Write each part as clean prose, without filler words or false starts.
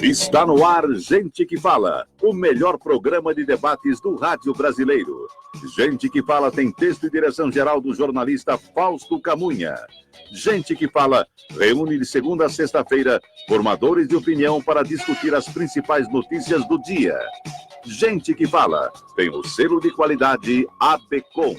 Está no ar Gente que Fala, o melhor programa de debates do rádio brasileiro. Gente que Fala tem texto e direção geral do jornalista Fausto Camunha. Gente que Fala reúne de segunda a sexta-feira formadores de opinião para discutir as principais notícias do dia. Gente que Fala tem o selo de qualidade ABCOM.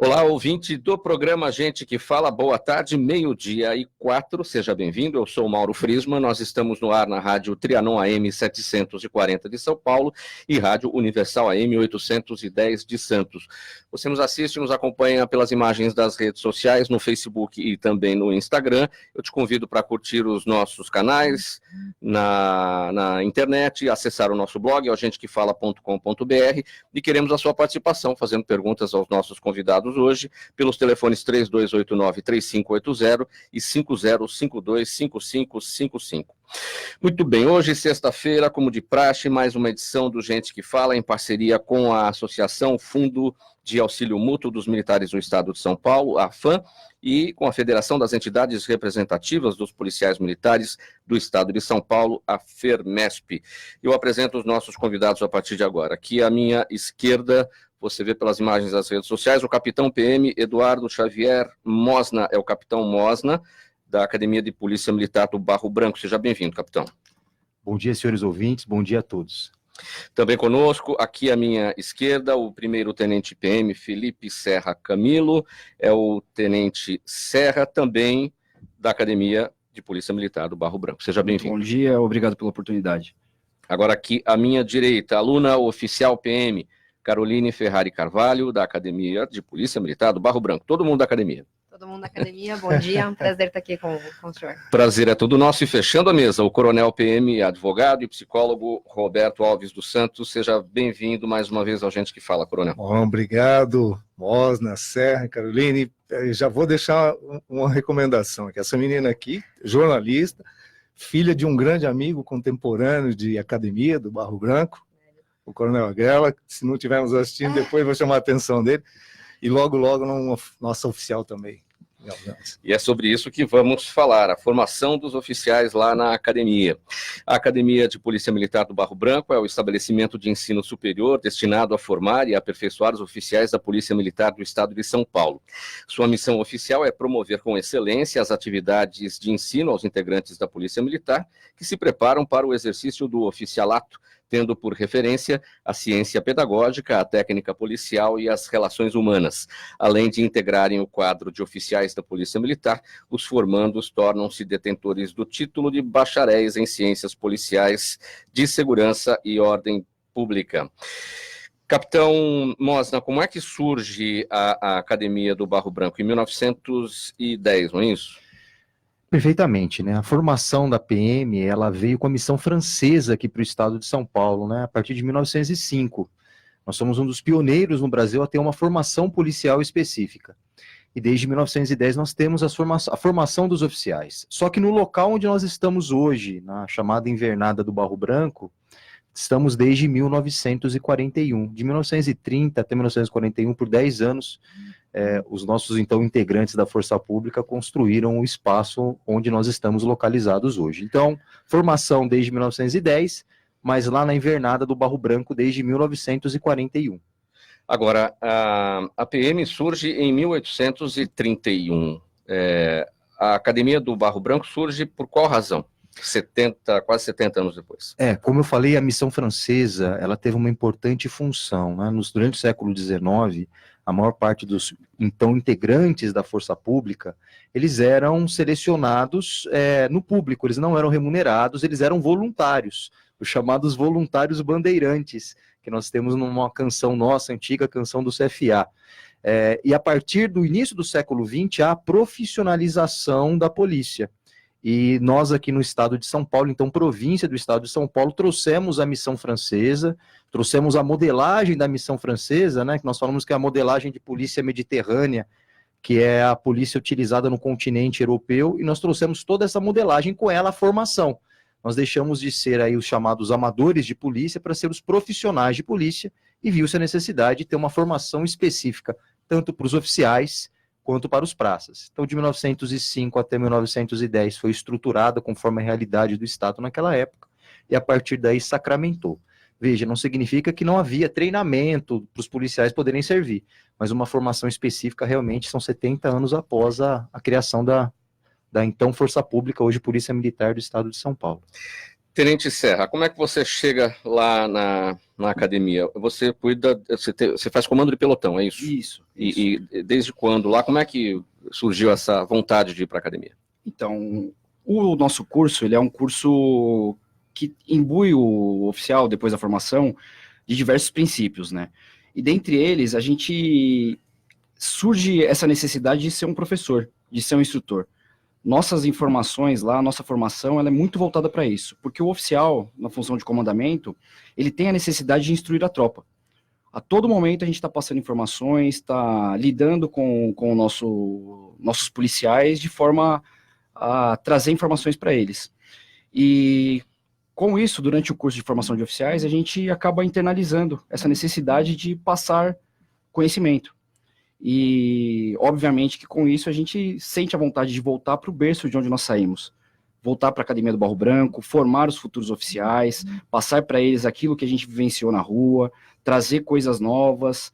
Olá, ouvinte do programa Gente que Fala, boa tarde, 12:04, seja bem-vindo, eu sou o Mauro Friesman, nós estamos no ar na Rádio Trianon AM 740 de São Paulo e Rádio Universal AM 810 de Santos. Você nos assiste, nos acompanha pelas imagens das redes sociais, no Facebook e também no Instagram. Eu te convido para curtir os nossos canais na internet, acessar o nosso blog, é o gentequefala.com.br, e queremos a sua participação, fazendo perguntas aos nossos convidados hoje, pelos telefones 3289-3580 e 5052-5555. Muito bem, hoje, sexta-feira, como de praxe, mais uma edição do Gente que Fala, em parceria com a Associação Fundo de Auxílio Mútuo dos Militares do Estado de São Paulo, a AFAM, e com a Federação das Entidades Representativas dos Policiais Militares do Estado de São Paulo, a FERMESP. Eu apresento os nossos convidados a partir de agora. Aqui à minha esquerda, você vê pelas imagens das redes sociais, o capitão PM Eduardo Xavier Mosna, é o capitão Mosna, da Academia de Polícia Militar do Barro Branco. Seja bem-vindo, capitão. Bom dia, senhores ouvintes, bom dia a todos. Também conosco, aqui à minha esquerda, o primeiro-tenente PM Felipe Serra Camilo, é o tenente Serra, também da Academia de Polícia Militar do Barro Branco. Seja bem-vindo. Bom dia, obrigado pela oportunidade. Agora aqui à minha direita, aluna oficial PM Caroline Ferrari Carvalho, da Academia de Polícia Militar do Barro Branco. Todo mundo da academia. Todo mundo da academia, bom dia, é um prazer estar aqui com o senhor. Prazer é todo nosso, e fechando a mesa, o coronel PM, advogado e psicólogo Roberto Alves dos Santos. Seja bem-vindo mais uma vez ao Gente que Fala, coronel. Bom, obrigado, Mosna, Serra, Caroline. Já vou deixar uma recomendação aqui. Essa menina aqui, jornalista, filha de um grande amigo contemporâneo de academia do Barro Branco, o coronel Agrela. Se não estivermos assistindo, depois vou chamar a atenção dele. E logo, nossa oficial também. E é sobre isso que vamos falar, a formação dos oficiais lá na academia. A Academia de Polícia Militar do Barro Branco é o estabelecimento de ensino superior destinado a formar e aperfeiçoar os oficiais da Polícia Militar do Estado de São Paulo. Sua missão oficial é promover com excelência as atividades de ensino aos integrantes da Polícia Militar que se preparam para o exercício do oficialato, tendo por referência a ciência pedagógica, a técnica policial e as relações humanas. Além de integrarem o quadro de oficiais da Polícia Militar, os formandos tornam-se detentores do título de bacharéis em ciências policiais, de segurança e ordem pública. Capitão Mosna, como é que surge a Academia do Barro Branco? Em 1910, não é isso? Perfeitamente, né? A formação da PM, ela veio com a missão francesa aqui para o estado de São Paulo, né? A partir de 1905. Nós somos um dos pioneiros no Brasil a ter uma formação policial específica. E desde 1910 nós temos a formação dos oficiais. Só que no local onde nós estamos hoje, na chamada Invernada do Barro Branco, estamos desde 1941. De 1930 até 1941, por 10 anos, os nossos, então, integrantes da Força Pública construíram o espaço onde nós estamos localizados hoje. Então, formação desde 1910, mas lá na Invernada do Barro Branco desde 1941. Agora, a PM surge em 1831. A Academia do Barro Branco surge por qual razão? Quase 70 anos depois. Como eu falei, a missão francesa, ela teve uma importante função, né? Durante o século XIX, a maior parte dos, então, integrantes da Força Pública, eles eram selecionados no público, eles não eram remunerados, eles eram voluntários, os chamados voluntários bandeirantes, que nós temos numa canção nossa, antiga canção do CFA. E a partir do início do século XX, há a profissionalização da polícia. E nós aqui no estado de São Paulo, então província do estado de São Paulo, trouxemos a missão francesa, trouxemos a modelagem da missão francesa, né, que nós falamos que é a modelagem de polícia mediterrânea, que é a polícia utilizada no continente europeu, e nós trouxemos toda essa modelagem, com ela a formação. Nós deixamos de ser aí os chamados amadores de polícia para ser os profissionais de polícia, e viu-se a necessidade de ter uma formação específica, tanto para os oficiais quanto para os praças. Então, de 1905 até 1910 foi estruturada conforme a realidade do Estado naquela época, e a partir daí sacramentou. Veja, não significa que não havia treinamento para os policiais poderem servir, mas uma formação específica realmente são 70 anos após a criação da então Força Pública, hoje Polícia Militar do Estado de São Paulo. Tenente Serra, como é que você chega lá na academia? Você cuida, você faz comando de pelotão, é isso? Isso. E desde quando lá, como é que surgiu essa vontade de ir para a academia? Então, o nosso curso, ele é um curso que imbui o oficial, depois da formação, de diversos princípios, né? E dentre eles, surge essa necessidade de ser um professor, de ser um instrutor. Nossas informações lá, nossa formação, ela é muito voltada para isso, porque o oficial, na função de comandamento, ele tem a necessidade de instruir a tropa. A todo momento a gente está passando informações, está lidando com nossos policiais de forma a trazer informações para eles. E com isso, durante o curso de formação de oficiais, a gente acaba internalizando essa necessidade de passar conhecimento. E, obviamente, que com isso a gente sente a vontade de voltar para o berço de onde nós saímos. Voltar para a Academia do Barro Branco, formar os futuros oficiais, passar para eles aquilo que a gente vivenciou na rua, trazer coisas novas,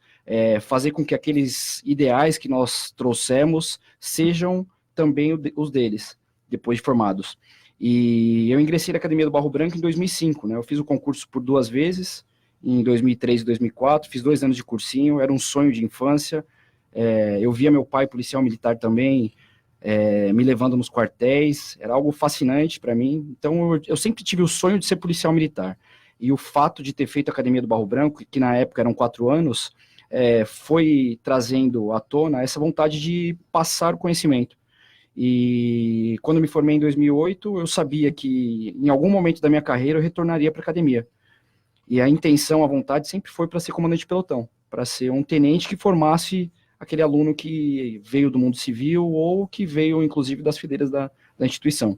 fazer com que aqueles ideais que nós trouxemos sejam também os deles, depois de formados. E eu ingressei na Academia do Barro Branco em 2005, né? Eu fiz o concurso por 2 vezes, em 2003 e 2004, fiz 2 anos de cursinho, era um sonho de infância. Eu via meu pai, policial militar também, me levando nos quartéis, era algo fascinante para mim. Então eu sempre tive o sonho de ser policial militar. E o fato de ter feito a Academia do Barro Branco, que na época eram 4 anos, foi trazendo à tona essa vontade de passar o conhecimento. E quando eu me formei em 2008, eu sabia que em algum momento da minha carreira eu retornaria para a academia. E a intenção, a vontade sempre foi para ser comandante de pelotão, para ser um tenente que formasse aquele aluno que veio do mundo civil ou que veio, inclusive, das fileiras da instituição.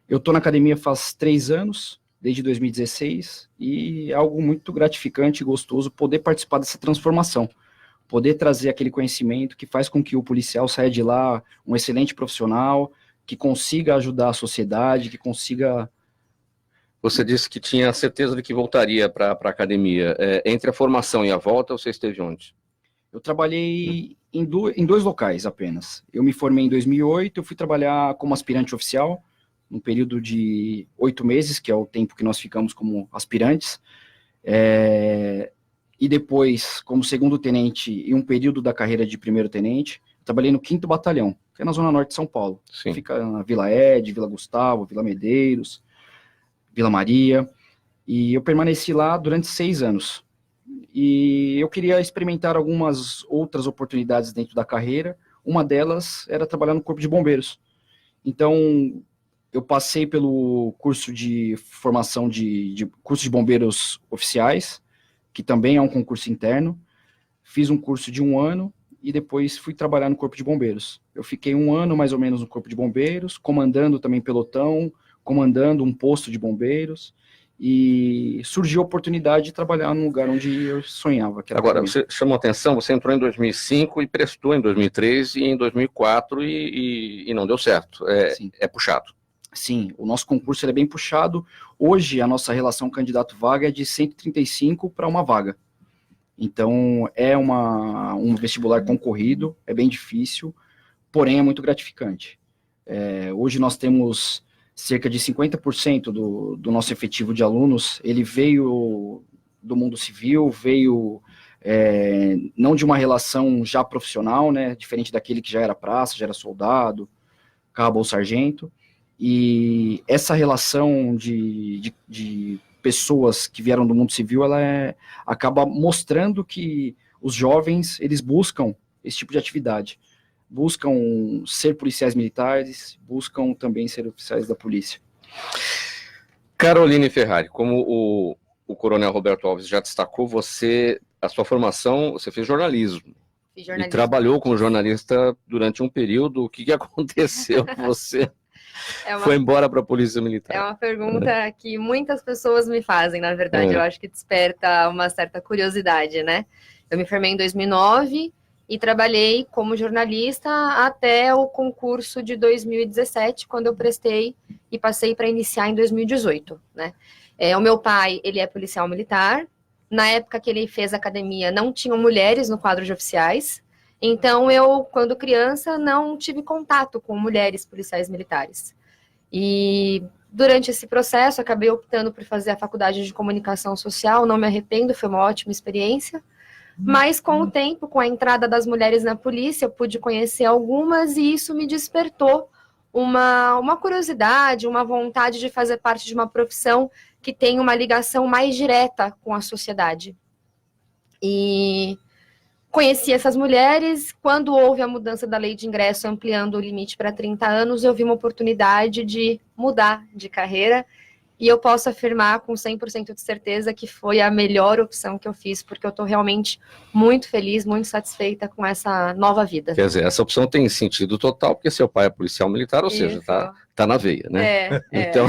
Eu estou na academia faz 3 anos, desde 2016, e é algo muito gratificante e gostoso poder participar dessa transformação, poder trazer aquele conhecimento que faz com que o policial saia de lá um excelente profissional, que consiga ajudar a sociedade, que consiga... Você disse que tinha certeza de que voltaria para a academia. Entre a formação e a volta, você esteve onde? Eu trabalhei em 2 locais apenas. Eu me formei em 2008, eu fui trabalhar como aspirante oficial, um período de 8 meses, que é o tempo que nós ficamos como aspirantes, e depois, como segundo tenente, e um período da carreira de primeiro tenente, trabalhei no 5º Batalhão, que é na Zona Norte de São Paulo. Sim. Fica na Vila Ed, Vila Gustavo, Vila Medeiros, Vila Maria, e eu permaneci lá durante 6 anos. E eu queria experimentar algumas outras oportunidades dentro da carreira, uma delas era trabalhar no Corpo de Bombeiros. Então, eu passei pelo curso de formação de curso de bombeiros oficiais, que também é um concurso interno, fiz um curso de 1 ano, e depois fui trabalhar no Corpo de Bombeiros. Eu fiquei 1 ano, mais ou menos, no Corpo de Bombeiros, comandando também pelotão, comandando um posto de bombeiros, e surgiu a oportunidade de trabalhar num lugar onde eu sonhava. Que era Agora, você chamou atenção, você entrou em 2005 e prestou em 2003 e em 2004 e não deu certo. É puxado. Sim, o nosso concurso é bem puxado. Hoje, a nossa relação candidato-vaga é de 135 para uma vaga. Então, é um vestibular concorrido, é bem difícil, porém é muito gratificante. Hoje nós temos cerca de 50% do nosso efetivo de alunos, ele veio do mundo civil, veio não de uma relação já profissional, né, diferente daquele que já era praça, já era soldado, cabo ou sargento, e essa relação de pessoas que vieram do mundo civil, ela acaba mostrando que os jovens, eles buscam esse tipo de atividade, buscam ser policiais militares, buscam também ser oficiais da polícia. Caroline Ferrari, como o coronel Roberto Alves já destacou, a sua formação, você fez jornalismo. Fiz jornalismo. E trabalhou como jornalista durante um período. O que aconteceu? Você foi embora para a Polícia Militar. É uma pergunta que muitas pessoas me fazem, na verdade. Eu acho que desperta uma certa curiosidade, né? Eu me formei em 2009 e trabalhei como jornalista até o concurso de 2017, quando eu prestei e passei para iniciar em 2018, né? O meu pai, ele é policial militar. Na época que ele fez academia, não tinham mulheres no quadro de oficiais. Então, eu, quando criança, não tive contato com mulheres policiais militares. E durante esse processo, acabei optando por fazer a faculdade de comunicação social. Não me arrependo, foi uma ótima experiência. Mas com o tempo, com a entrada das mulheres na polícia, eu pude conhecer algumas e isso me despertou uma curiosidade, uma vontade de fazer parte de uma profissão que tem uma ligação mais direta com a sociedade. E conheci essas mulheres. Quando houve a mudança da lei de ingresso, ampliando o limite para 30 anos, eu vi uma oportunidade de mudar de carreira. E eu posso afirmar com 100% de certeza que foi a melhor opção que eu fiz, porque eu estou realmente muito feliz, muito satisfeita com essa nova vida. Quer dizer, essa opção tem sentido total, porque seu pai é policial militar, ou seja, tá na veia, né? Então,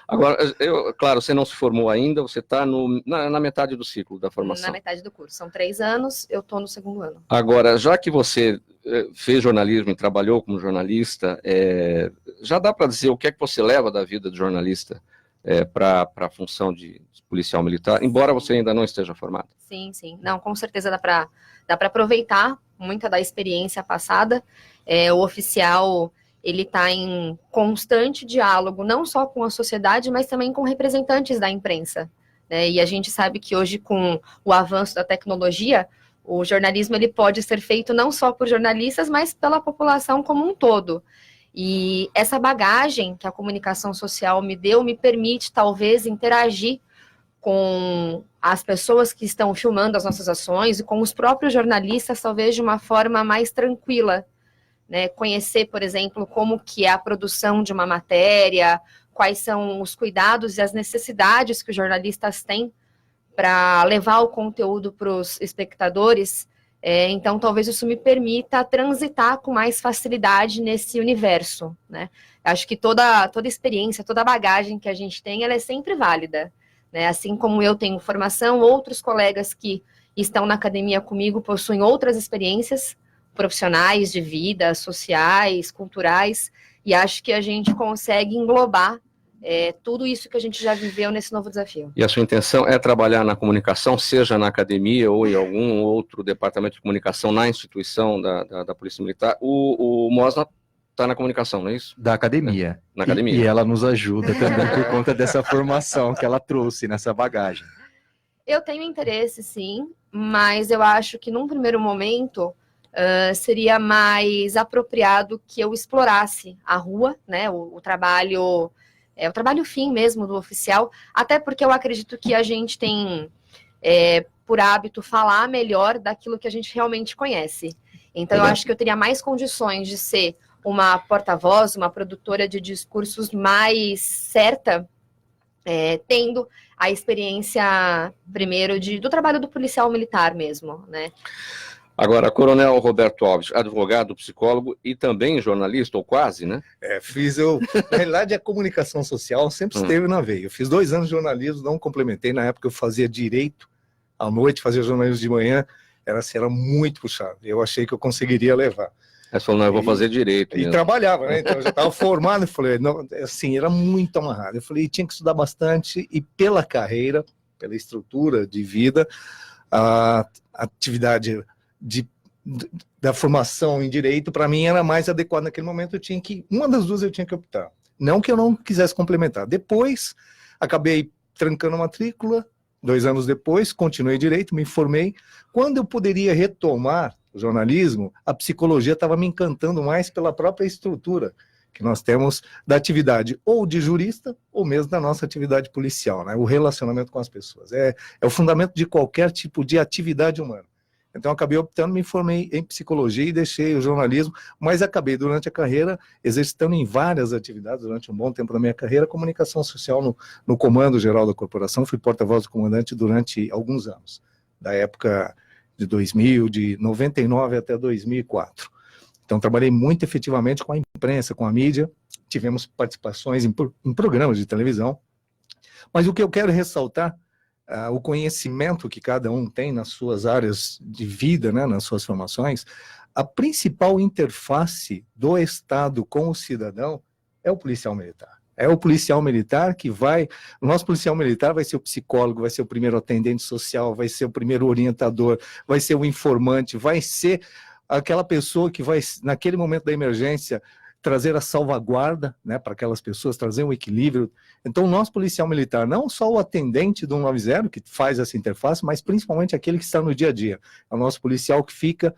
agora, claro, você não se formou ainda, você está na metade do ciclo da formação. Na metade do curso, são 3 anos, eu estou no 2º ano. Agora, já que você fez jornalismo e trabalhou como jornalista, já dá para dizer o que é que você leva da vida de jornalista para a função de policial militar, embora você ainda não esteja formado? Sim. Não, com certeza dá para aproveitar muita da experiência passada. O oficial, ele está em constante diálogo, não só com a sociedade, mas também com representantes da imprensa, né? E a gente sabe que hoje, com o avanço da tecnologia, o jornalismo ele pode ser feito não só por jornalistas, mas pela população como um todo. E essa bagagem que a comunicação social me deu me permite, talvez, interagir com as pessoas que estão filmando as nossas ações e com os próprios jornalistas, talvez de uma forma mais tranquila, né? Conhecer, por exemplo, como que é a produção de uma matéria, quais são os cuidados e as necessidades que os jornalistas têm para levar o conteúdo para os espectadores. Então, talvez isso me permita transitar com mais facilidade nesse universo, né? Acho que toda experiência, toda bagagem que a gente tem, ela é sempre válida, né? Assim como eu tenho formação, outros colegas que estão na academia comigo possuem outras experiências profissionais, de vida, sociais, culturais, e acho que a gente consegue englobar tudo isso que a gente já viveu nesse novo desafio. E a sua intenção é trabalhar na comunicação, seja na academia ou em algum outro departamento de comunicação na instituição da Polícia Militar? O Mosna está na comunicação, não é isso? Da academia. Na academia. E ela nos ajuda também por conta dessa formação que ela trouxe nessa bagagem. Eu tenho interesse, sim, mas eu acho que num primeiro momento seria mais apropriado que eu explorasse a rua, né, o trabalho fim mesmo do oficial, até porque eu acredito que a gente tem, por hábito, falar melhor daquilo que a gente realmente conhece. Então, eu acho que eu teria mais condições de ser uma porta-voz, uma produtora de discursos mais certa, tendo a experiência, primeiro, do trabalho do policial militar mesmo, né? Agora, Coronel Roberto Alves, advogado, psicólogo e também jornalista, ou quase, né? Na realidade, a comunicação social sempre esteve na veia. Eu fiz 2 anos de jornalismo, não complementei. Na época eu fazia direito à noite, fazia jornalismo de manhã, era muito puxado. Eu achei que eu conseguiria levar. Aí você falou, não, eu vou fazer direito mesmo. E trabalhava, né? Então eu já estava formado e falei, não, assim, era muito amarrado. Eu falei, tinha que estudar bastante e pela carreira, pela estrutura de vida, a atividade da formação em direito, para mim, era mais adequada naquele momento. Uma das duas eu tinha que optar. Não que eu não quisesse complementar. Depois, acabei trancando a matrícula. 2 anos depois, continuei direito, me formei. Quando eu poderia retomar o jornalismo, a psicologia estava me encantando mais pela própria estrutura que nós temos da atividade ou de jurista, ou mesmo da nossa atividade policial, né? O relacionamento com as pessoas. É o fundamento de qualquer tipo de atividade humana. Então, acabei optando, me formei em psicologia e deixei o jornalismo, mas acabei, durante a carreira, exercitando em várias atividades, durante um bom tempo da minha carreira, comunicação social no Comando Geral da Corporação. Fui porta-voz do comandante durante alguns anos, da época de 2000, de 99 até 2004. Então, trabalhei muito efetivamente com a imprensa, com a mídia, tivemos participações em programas de televisão, mas o que eu quero ressaltar o conhecimento que cada um tem nas suas áreas de vida, né, nas suas formações, a principal interface do Estado com o cidadão é o policial militar. É o policial militar que vai... O nosso policial militar vai ser o psicólogo, vai ser o primeiro atendente social, vai ser o primeiro orientador, vai ser o informante, vai ser aquela pessoa que vai, naquele momento da emergência, trazer a salvaguarda, né, para aquelas pessoas, trazer um equilíbrio. Então, o nosso policial militar, não só o atendente do 190, que faz essa interface, mas principalmente aquele que está no dia a dia. É o nosso policial que fica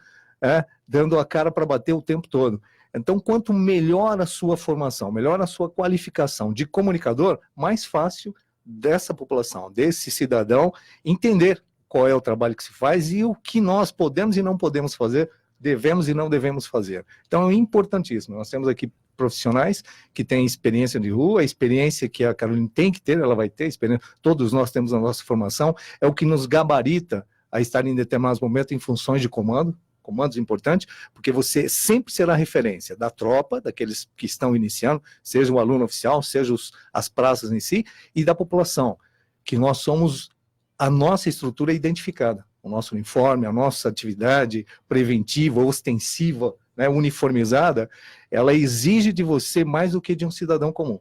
dando a cara para bater o tempo todo. Então, quanto melhor a sua formação, melhor a sua qualificação de comunicador, mais fácil dessa população, desse cidadão, entender qual é o trabalho que se faz e o que nós podemos e não podemos fazer, devemos e não devemos fazer. Então, é importantíssimo. Nós temos aqui profissionais que têm experiência de rua, a experiência que a Caroline tem que ter, ela vai ter experiência, todos nós temos a nossa formação, é o que nos gabarita a estar em determinados momentos em funções de comando, comandos importantes, porque você sempre será referência da tropa, daqueles que estão iniciando, seja o aluno oficial, seja as praças em si, e da população, que nós somos a nossa estrutura identificada, o nosso uniforme, a nossa atividade preventiva, ostensiva, né, uniformizada, ela exige de você mais do que de um cidadão comum.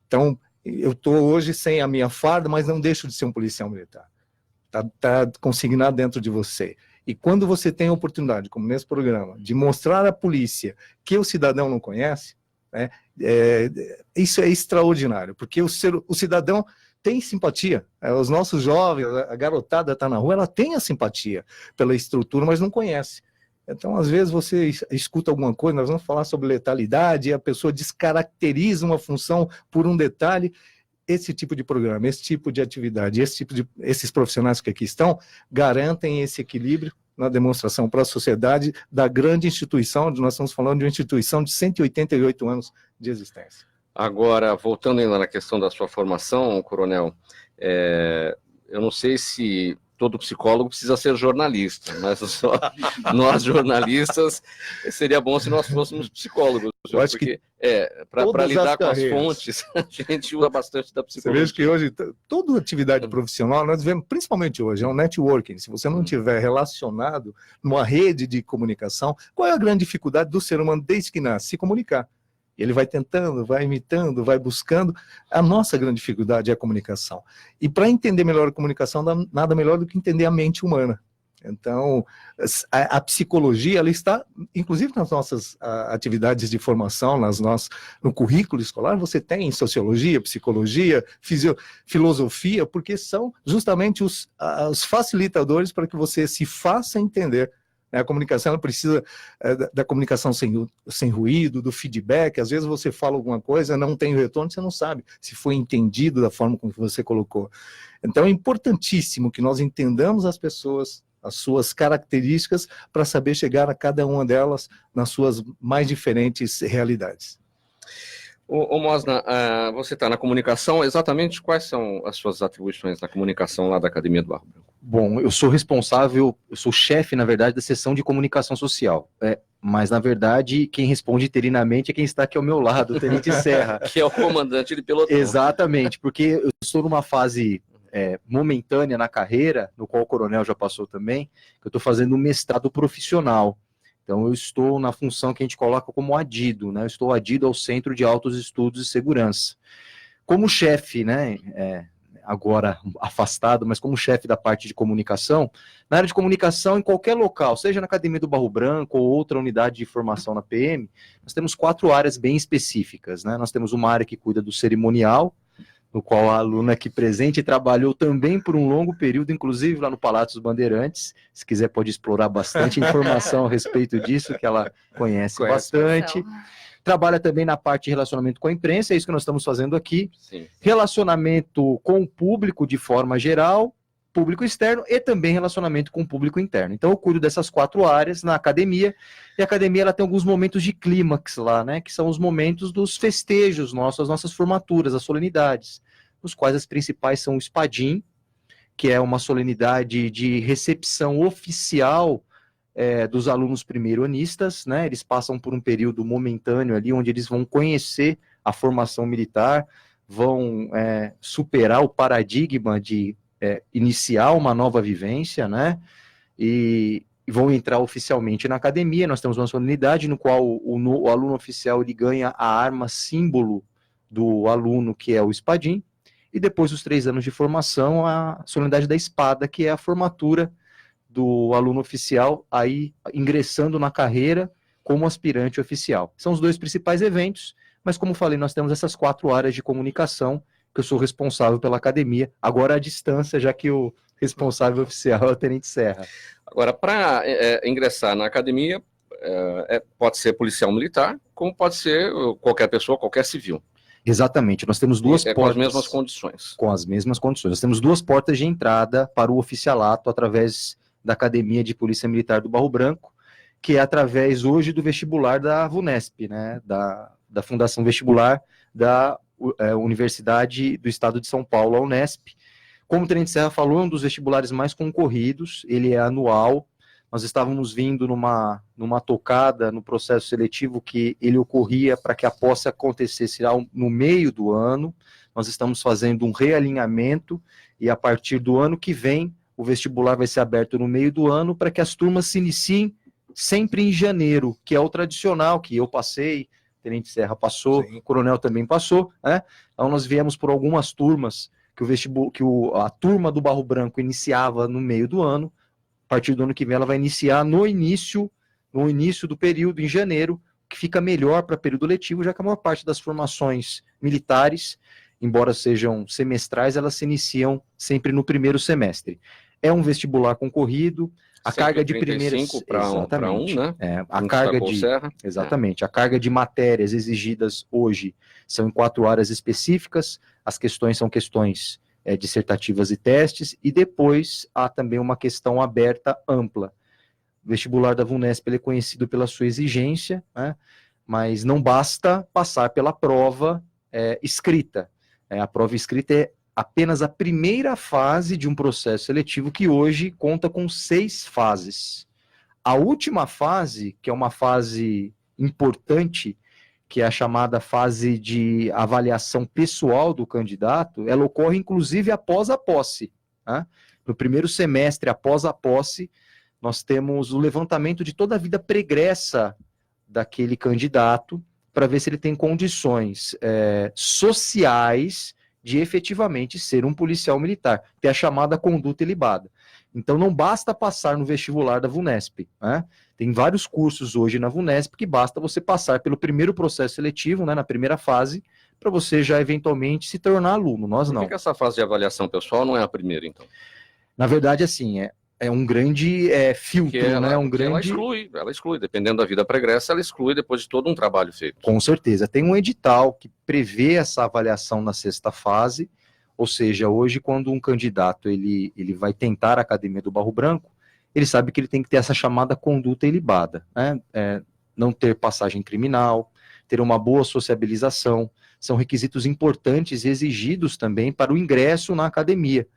Então, eu estou hoje sem a minha farda, mas não deixo de ser um policial militar. Está consignado dentro de você. E quando você tem a oportunidade, como nesse programa, de mostrar à polícia que o cidadão não conhece, né, isso é extraordinário, porque o cidadão tem simpatia. Os nossos jovens, a garotada está na rua, ela tem a simpatia pela estrutura, mas não conhece. Então, às vezes, você escuta alguma coisa, nós vamos falar sobre letalidade, e a pessoa descaracteriza uma função por um detalhe. Esse tipo de programa, esse tipo de atividade, esses profissionais que aqui estão, garantem esse equilíbrio na demonstração para a sociedade da grande instituição, onde nós estamos falando de uma instituição de 188 anos de existência. Agora, voltando ainda na questão da sua formação, coronel, eu não sei se todo psicólogo precisa ser jornalista, mas nós jornalistas, seria bom se nós fôssemos psicólogos. Eu acho porque, para lidar com as fontes, a gente usa bastante da psicologia. Você veja que hoje, toda atividade profissional, nós vemos, principalmente hoje, é um networking. Se você não estiver relacionado numa rede de comunicação, qual é a grande dificuldade do ser humano desde que nasce? Se comunicar. Ele vai tentando, vai imitando, vai buscando. A nossa grande dificuldade é a comunicação. E para entender melhor a comunicação, nada melhor do que entender a mente humana. Então, a psicologia, ela está, inclusive nas nossas atividades de formação, no currículo escolar, você tem sociologia, psicologia, filosofia, porque são justamente os facilitadores para que você se faça entender. A comunicação, ela precisa da comunicação sem ruído, do feedback. Às vezes você fala alguma coisa, não tem retorno, você não sabe se foi entendido da forma como você colocou. Então é importantíssimo que nós entendamos as pessoas, as suas características, para saber chegar a cada uma delas nas suas mais diferentes realidades. Ô Mosna, você está na comunicação, exatamente quais são as suas atribuições na comunicação lá da Academia do Barro Branco? Bom, eu sou responsável, eu sou chefe, na verdade, da seção de comunicação social, mas, na verdade, quem responde interinamente é quem está aqui ao meu lado, o Tenente Serra. Que é o comandante de pelotão. Exatamente, porque eu estou numa fase momentânea na carreira, no qual o coronel já passou também, que eu estou fazendo um mestrado profissional. Então, eu estou na função que a gente coloca como adido, né? Eu estou adido ao Centro de Altos Estudos e Segurança. Como chefe, né? Agora afastado, mas como chefe da parte de comunicação, na área de comunicação, em qualquer local, seja na Academia do Barro Branco ou outra unidade de formação na PM, nós temos 4 áreas bem específicas, né? Nós temos uma área que cuida do cerimonial, no qual a aluna aqui presente trabalhou também por um longo período, inclusive lá no Palácio dos Bandeirantes. Se quiser pode explorar bastante informação a respeito disso, que ela conhece bastante. Trabalha também na parte de relacionamento com a imprensa, é isso que nós estamos fazendo aqui. Sim. Relacionamento com o público de forma geral, público externo e também relacionamento com o público interno. Então eu cuido dessas 4 áreas na academia, e a academia ela tem alguns momentos de clímax lá, né, que são os momentos dos festejos nossos, as nossas formaturas, as solenidades, os quais as principais são o Espadim, que é uma solenidade de recepção oficial dos alunos primeiro-anistas, né, eles passam por um período momentâneo ali, onde eles vão conhecer a formação militar, vão superar o paradigma de iniciar uma nova vivência, né? E vão entrar oficialmente na academia. Nós temos uma solenidade no qual o aluno oficial ele ganha a arma símbolo do aluno, que é o espadim, e depois dos 3 anos de formação, a solenidade da espada, que é a formatura do aluno oficial, aí ingressando na carreira como aspirante oficial. São os 2 principais eventos, mas como falei, nós temos essas 4 áreas de comunicação, que eu sou responsável pela academia, agora à distância, já que o responsável oficial é o Tenente Serra. Agora, para ingressar na academia, pode ser policial militar, como pode ser qualquer pessoa, qualquer civil. Exatamente, nós temos 2 portas. Com as mesmas condições. Com as mesmas condições. Nós temos 2 portas de entrada para o oficialato através da Academia de Polícia Militar do Barro Branco, que é através hoje do vestibular da VUNESP, né, da Fundação Vestibular da Universidade do Estado de São Paulo, a Unesp. Como o Tenente Serra falou, é um dos vestibulares mais concorridos, ele é anual. Nós estávamos vindo numa tocada no processo seletivo que ele ocorria para que a posse acontecesse no meio do ano. Nós estamos fazendo um realinhamento e a partir do ano que vem o vestibular vai ser aberto no meio do ano para que as turmas se iniciem sempre em janeiro, que é o tradicional, que eu passei, o Tenente Serra passou, sim, o Coronel também passou, né? Então nós viemos por algumas turmas que a turma do Barro Branco iniciava no meio do ano. A partir do ano que vem ela vai iniciar no início do período, em janeiro, que fica melhor para período letivo, já que a maior parte das formações militares, embora sejam semestrais, elas se iniciam sempre no primeiro semestre. É um vestibular concorrido, a carga de primeiras... para um, né? A carga de... Exatamente. A carga de matérias exigidas hoje são em 4 áreas específicas, as questões são questões dissertativas e testes, e depois há também uma questão aberta ampla. O vestibular da VUNESP ele é conhecido pela sua exigência, né, mas não basta passar pela prova escrita. A prova escrita é apenas a primeira fase de um processo seletivo que hoje conta com 6 fases. A última fase, que é uma fase importante, que é a chamada fase de avaliação pessoal do candidato, ela ocorre inclusive após a posse. Né? No primeiro semestre, após a posse, nós temos o levantamento de toda a vida pregressa daquele candidato, para ver se ele tem condições sociais de efetivamente ser um policial militar, ter a chamada conduta ilibada. Então não basta passar no vestibular da VUNESP, né? Tem vários cursos hoje na VUNESP que basta você passar pelo primeiro processo seletivo, né, na primeira fase, para você já eventualmente se tornar aluno. Nós não. Por que essa fase de avaliação pessoal não é a primeira, então? Na verdade, assim, é um grande filtro, né? Ela exclui, dependendo da vida pregressa, ela exclui depois de todo um trabalho feito. Com certeza. Tem um edital que prevê essa avaliação na 6ª fase, ou seja, hoje quando um candidato ele vai tentar a Academia do Barro Branco, ele sabe que ele tem que ter essa chamada conduta ilibada, né? Não ter passagem criminal, ter uma boa sociabilização, são requisitos importantes e exigidos também para o ingresso na academia.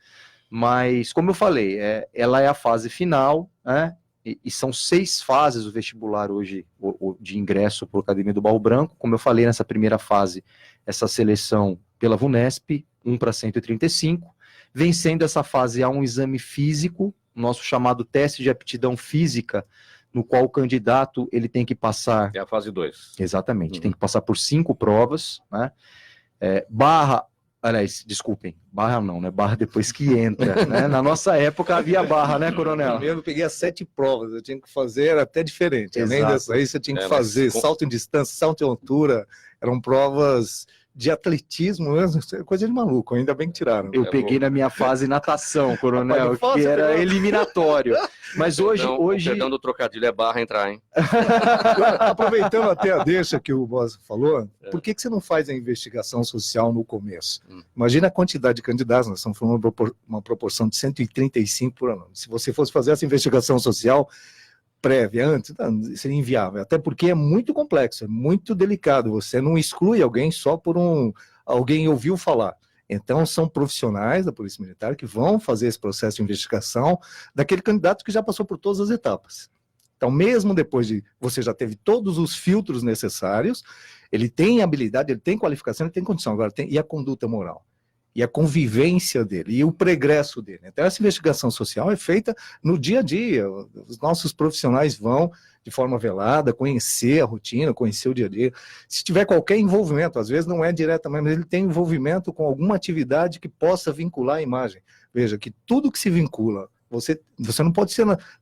Mas, como eu falei, ela é a fase final, né? E são 6 fases o vestibular hoje de ingresso para a Academia do Barro Branco. Como eu falei, nessa primeira fase, essa seleção pela VUNESP, 1 para 135. Vencendo essa fase, há um exame físico, nosso chamado teste de aptidão física, no qual o candidato ele tem que passar... É a fase 2. Exatamente, tem que passar por 5 provas, né? Barra não, né? Barra depois que entra, né? Na nossa época havia barra, né, Coronel? Primeiro eu peguei as 7 provas, eu tinha que fazer, era até diferente. Exato. Além dessa aí, você tinha que fazer salto em distância, salto em altura, eram provas de atletismo, coisa de maluco, ainda bem que tiraram. Eu peguei na minha fase natação, Coronel, que era eliminatório. Mas hoje... O perdão do trocadilho é barra entrar, hein? Aproveitando até a deixa que o Bosa falou, por que você não faz a investigação social no começo? Imagina a quantidade de candidatos, nós estamos falando uma proporção de 135 por ano. Se você fosse fazer essa investigação social prévia, antes, seria inviável, até porque é muito complexo, é muito delicado, você não exclui alguém só por alguém ouviu falar. Então, são profissionais da Polícia Militar que vão fazer esse processo de investigação daquele candidato que já passou por todas as etapas. Então, mesmo depois de você já teve todos os filtros necessários, ele tem habilidade, ele tem qualificação, ele tem condição, agora e a conduta moral. e a convivência dele, e o pregresso dele. Então, essa investigação social é feita no dia a dia. Os nossos profissionais vão, de forma velada, conhecer a rotina, conhecer o dia a dia. Se tiver qualquer envolvimento, às vezes não é diretamente, mas ele tem envolvimento com alguma atividade que possa vincular a imagem. Veja que tudo que se vincula, você não pode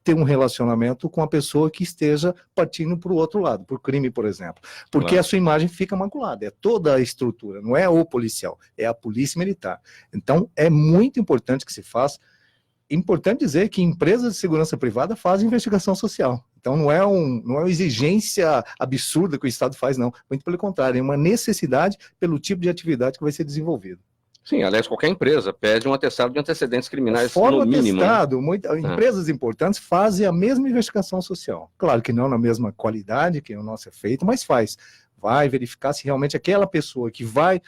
ter um relacionamento com a pessoa que esteja partindo para o outro lado, por crime, por exemplo. Porque a sua imagem fica maculada, é toda a estrutura, não é o policial, é a polícia militar. Então, é muito importante que se faça. Importante dizer que empresas de segurança privada fazem investigação social. Então, não é uma exigência absurda que o Estado faz, não. Muito pelo contrário, é uma necessidade pelo tipo de atividade que vai ser desenvolvido. Sim, aliás, qualquer empresa pede um atestado de antecedentes criminais Fora no mínimo. Atestado, empresas importantes fazem a mesma investigação social. Claro que não na mesma qualidade que o nosso é feito, mas faz. Vai verificar se realmente aquela pessoa que vai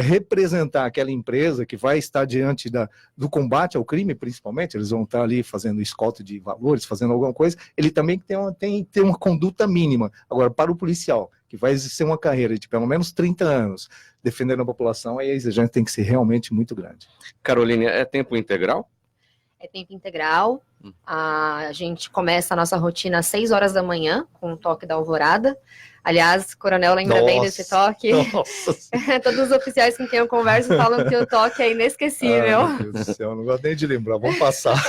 representar aquela empresa, que vai estar diante do combate ao crime, principalmente, eles vão estar ali fazendo escolta de valores, fazendo alguma coisa, ele também tem que ter uma conduta mínima. Agora, para o policial, que vai ser uma carreira de pelo menos 30 anos, defendendo a população, aí a exigência tem que ser realmente muito grande. Caroline, é tempo integral? É tempo integral. A gente começa a nossa rotina às 6 horas da manhã, com o toque da alvorada. Aliás, o coronel lembra bem desse toque. Todos os oficiais com quem eu converso falam que o toque é inesquecível. Meu Deus do céu, não gosto nem de lembrar, vamos passar.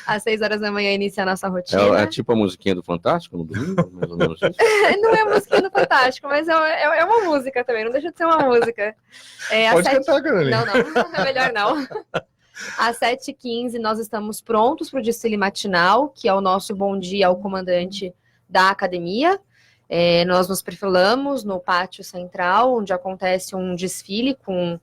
Às 6 horas da manhã inicia a nossa rotina. É tipo a musiquinha do Fantástico no domingo? Mais ou menos isso? Não é a musiquinha do Fantástico, mas é uma música também, não deixa de ser uma música. Pode cantar, Caroline. Não, é melhor não. Às 7h15 nós estamos prontos para o desfile matinal, que é o nosso bom dia ao comandante da academia. Nós nos perfilamos no pátio central, onde acontece um desfile com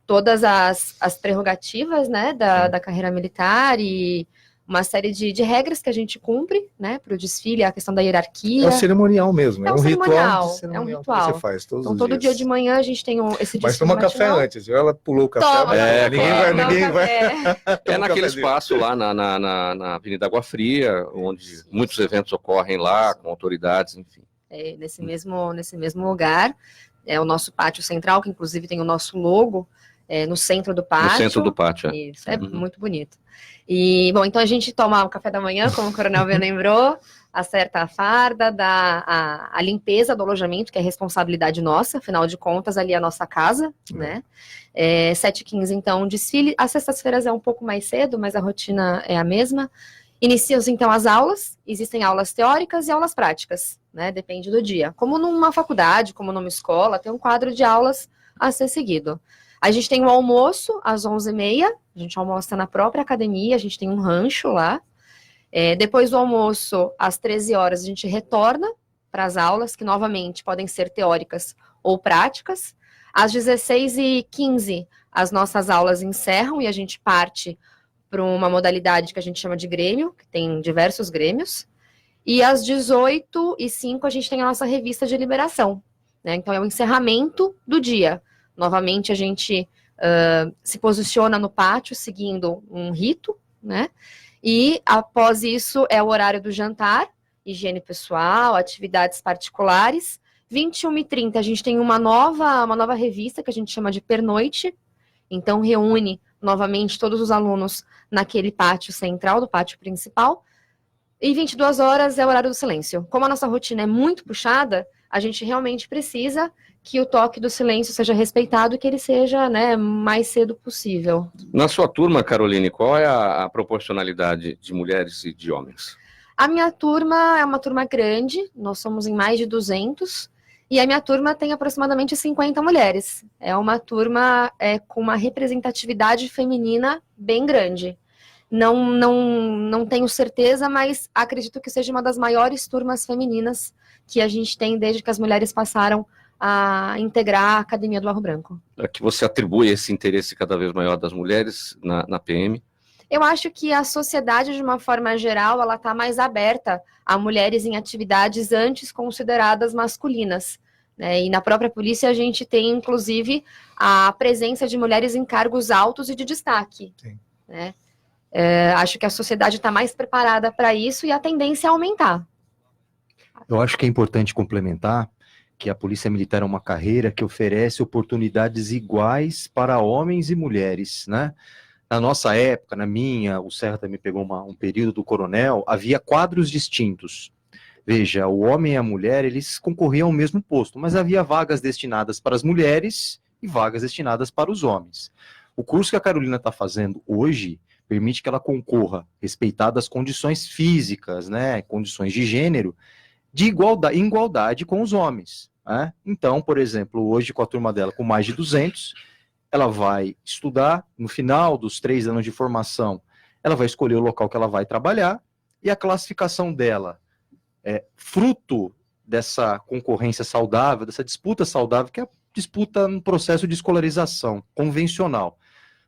todas as prerrogativas, né, da carreira militar e uma série de regras que a gente cumpre, né, para o desfile, a questão da hierarquia. É um cerimonial mesmo, é um ritual. É um ritual. Que você faz todos então, os todo dias. dia de manhã a gente tem esse desfile Mas toma café antes, viu? Ela pulou o café. Ninguém vai. É naquele espaço lá na Avenida Água Fria, onde muitos eventos ocorrem lá, com autoridades, enfim. Nesse mesmo lugar, é o nosso pátio central, que inclusive tem o nosso logo no centro do pátio. No centro do pátio, Isso, é muito bonito. E, bom, então a gente toma o café da manhã, como o coronel bem lembrou, acerta a farda, dá a limpeza do alojamento, que é responsabilidade nossa, afinal de contas, ali é a nossa casa, né? 7h15, então, desfile. Às sextas-feiras é um pouco mais cedo, mas a rotina é a mesma. Iniciam-se, então, as aulas. Existem aulas teóricas e aulas práticas, né? Depende do dia. Como numa faculdade, como numa escola, tem um quadro de aulas a ser seguido. A gente tem um almoço às 11h30, a gente almoça na própria academia, a gente tem um rancho lá. Depois do almoço, às 13 horas, a gente retorna para as aulas, que novamente podem ser teóricas ou práticas. Às 16h15, as nossas aulas encerram e a gente parte para uma modalidade que a gente chama de grêmio, que tem diversos grêmios. E às 18h05, a gente tem a nossa revista de liberação, né? Então, é o encerramento do dia. Novamente, a gente se posiciona no pátio, seguindo um rito, né? E, após isso, é o horário do jantar, higiene pessoal, atividades particulares. 21h30, a gente tem uma nova revista, que a gente chama de pernoite. Então, reúne, novamente, todos os alunos naquele pátio central, do pátio principal. E 22 horas é o horário do silêncio. Como a nossa rotina é muito puxada, a gente realmente precisa que o toque do silêncio seja respeitado e que ele seja, né, mais cedo possível. Na sua turma, Caroline, qual é a proporcionalidade de mulheres e de homens? A minha turma é uma turma grande, nós somos em mais de 200, e a minha turma tem aproximadamente 50 mulheres. É uma turma com uma representatividade feminina bem grande. Não tenho certeza, mas acredito que seja uma das maiores turmas femininas que a gente tem desde que as mulheres passaram a integrar a Academia do Barro Branco. É que você atribui esse interesse cada vez maior das mulheres na PM? Eu acho que a sociedade, de uma forma geral, ela está mais aberta a mulheres em atividades antes consideradas masculinas, né? E na própria polícia a gente tem, inclusive, a presença de mulheres em cargos altos e de destaque. Sim. Né? Acho que a sociedade está mais preparada para isso e a tendência é aumentar. Eu acho que é importante complementar que a Polícia Militar é uma carreira que oferece oportunidades iguais para homens e mulheres, né? Na nossa época, na minha, o Serra também pegou um período do coronel, havia quadros distintos. Veja, o homem e a mulher, eles concorriam ao mesmo posto, mas havia vagas destinadas para as mulheres e vagas destinadas para os homens. O curso que a Carolina está fazendo hoje permite que ela concorra, respeitadas as condições físicas, né, condições de gênero, em igualdade com os homens. Né? Então, por exemplo, hoje com a turma dela com mais de 200, ela vai estudar, no final dos 3 anos de formação, ela vai escolher o local que ela vai trabalhar, e a classificação dela fruto dessa concorrência saudável, dessa disputa saudável, que é a disputa no processo de escolarização convencional,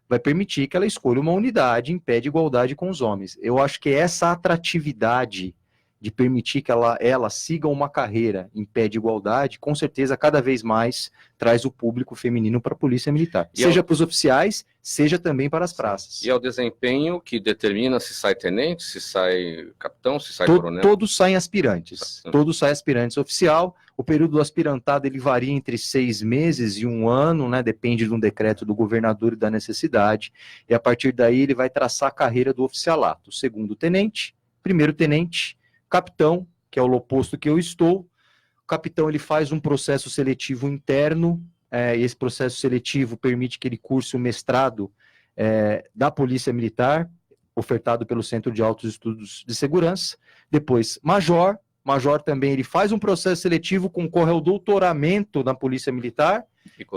vai permitir que ela escolha uma unidade em pé de igualdade com os homens. Eu acho que essa atratividade de permitir que ela siga uma carreira em pé de igualdade, com certeza, cada vez mais traz o público feminino para a Polícia Militar. Seja para os oficiais, seja também para as praças. E é o desempenho que determina se sai tenente, se sai capitão, se sai coronel? Todos saem aspirantes. Todos saem aspirantes oficial. O período do aspirantado ele varia entre 6 meses e 1 ano, né? Depende de um decreto do governador e da necessidade. E a partir daí ele vai traçar a carreira do oficialato. Segundo tenente, primeiro tenente, capitão, que é o oposto que eu estou. O capitão ele faz um processo seletivo interno, e esse processo seletivo permite que ele curse o mestrado da Polícia Militar, ofertado pelo Centro de Altos Estudos de Segurança. Depois, major também ele faz um processo seletivo, concorre ao doutoramento na Polícia Militar,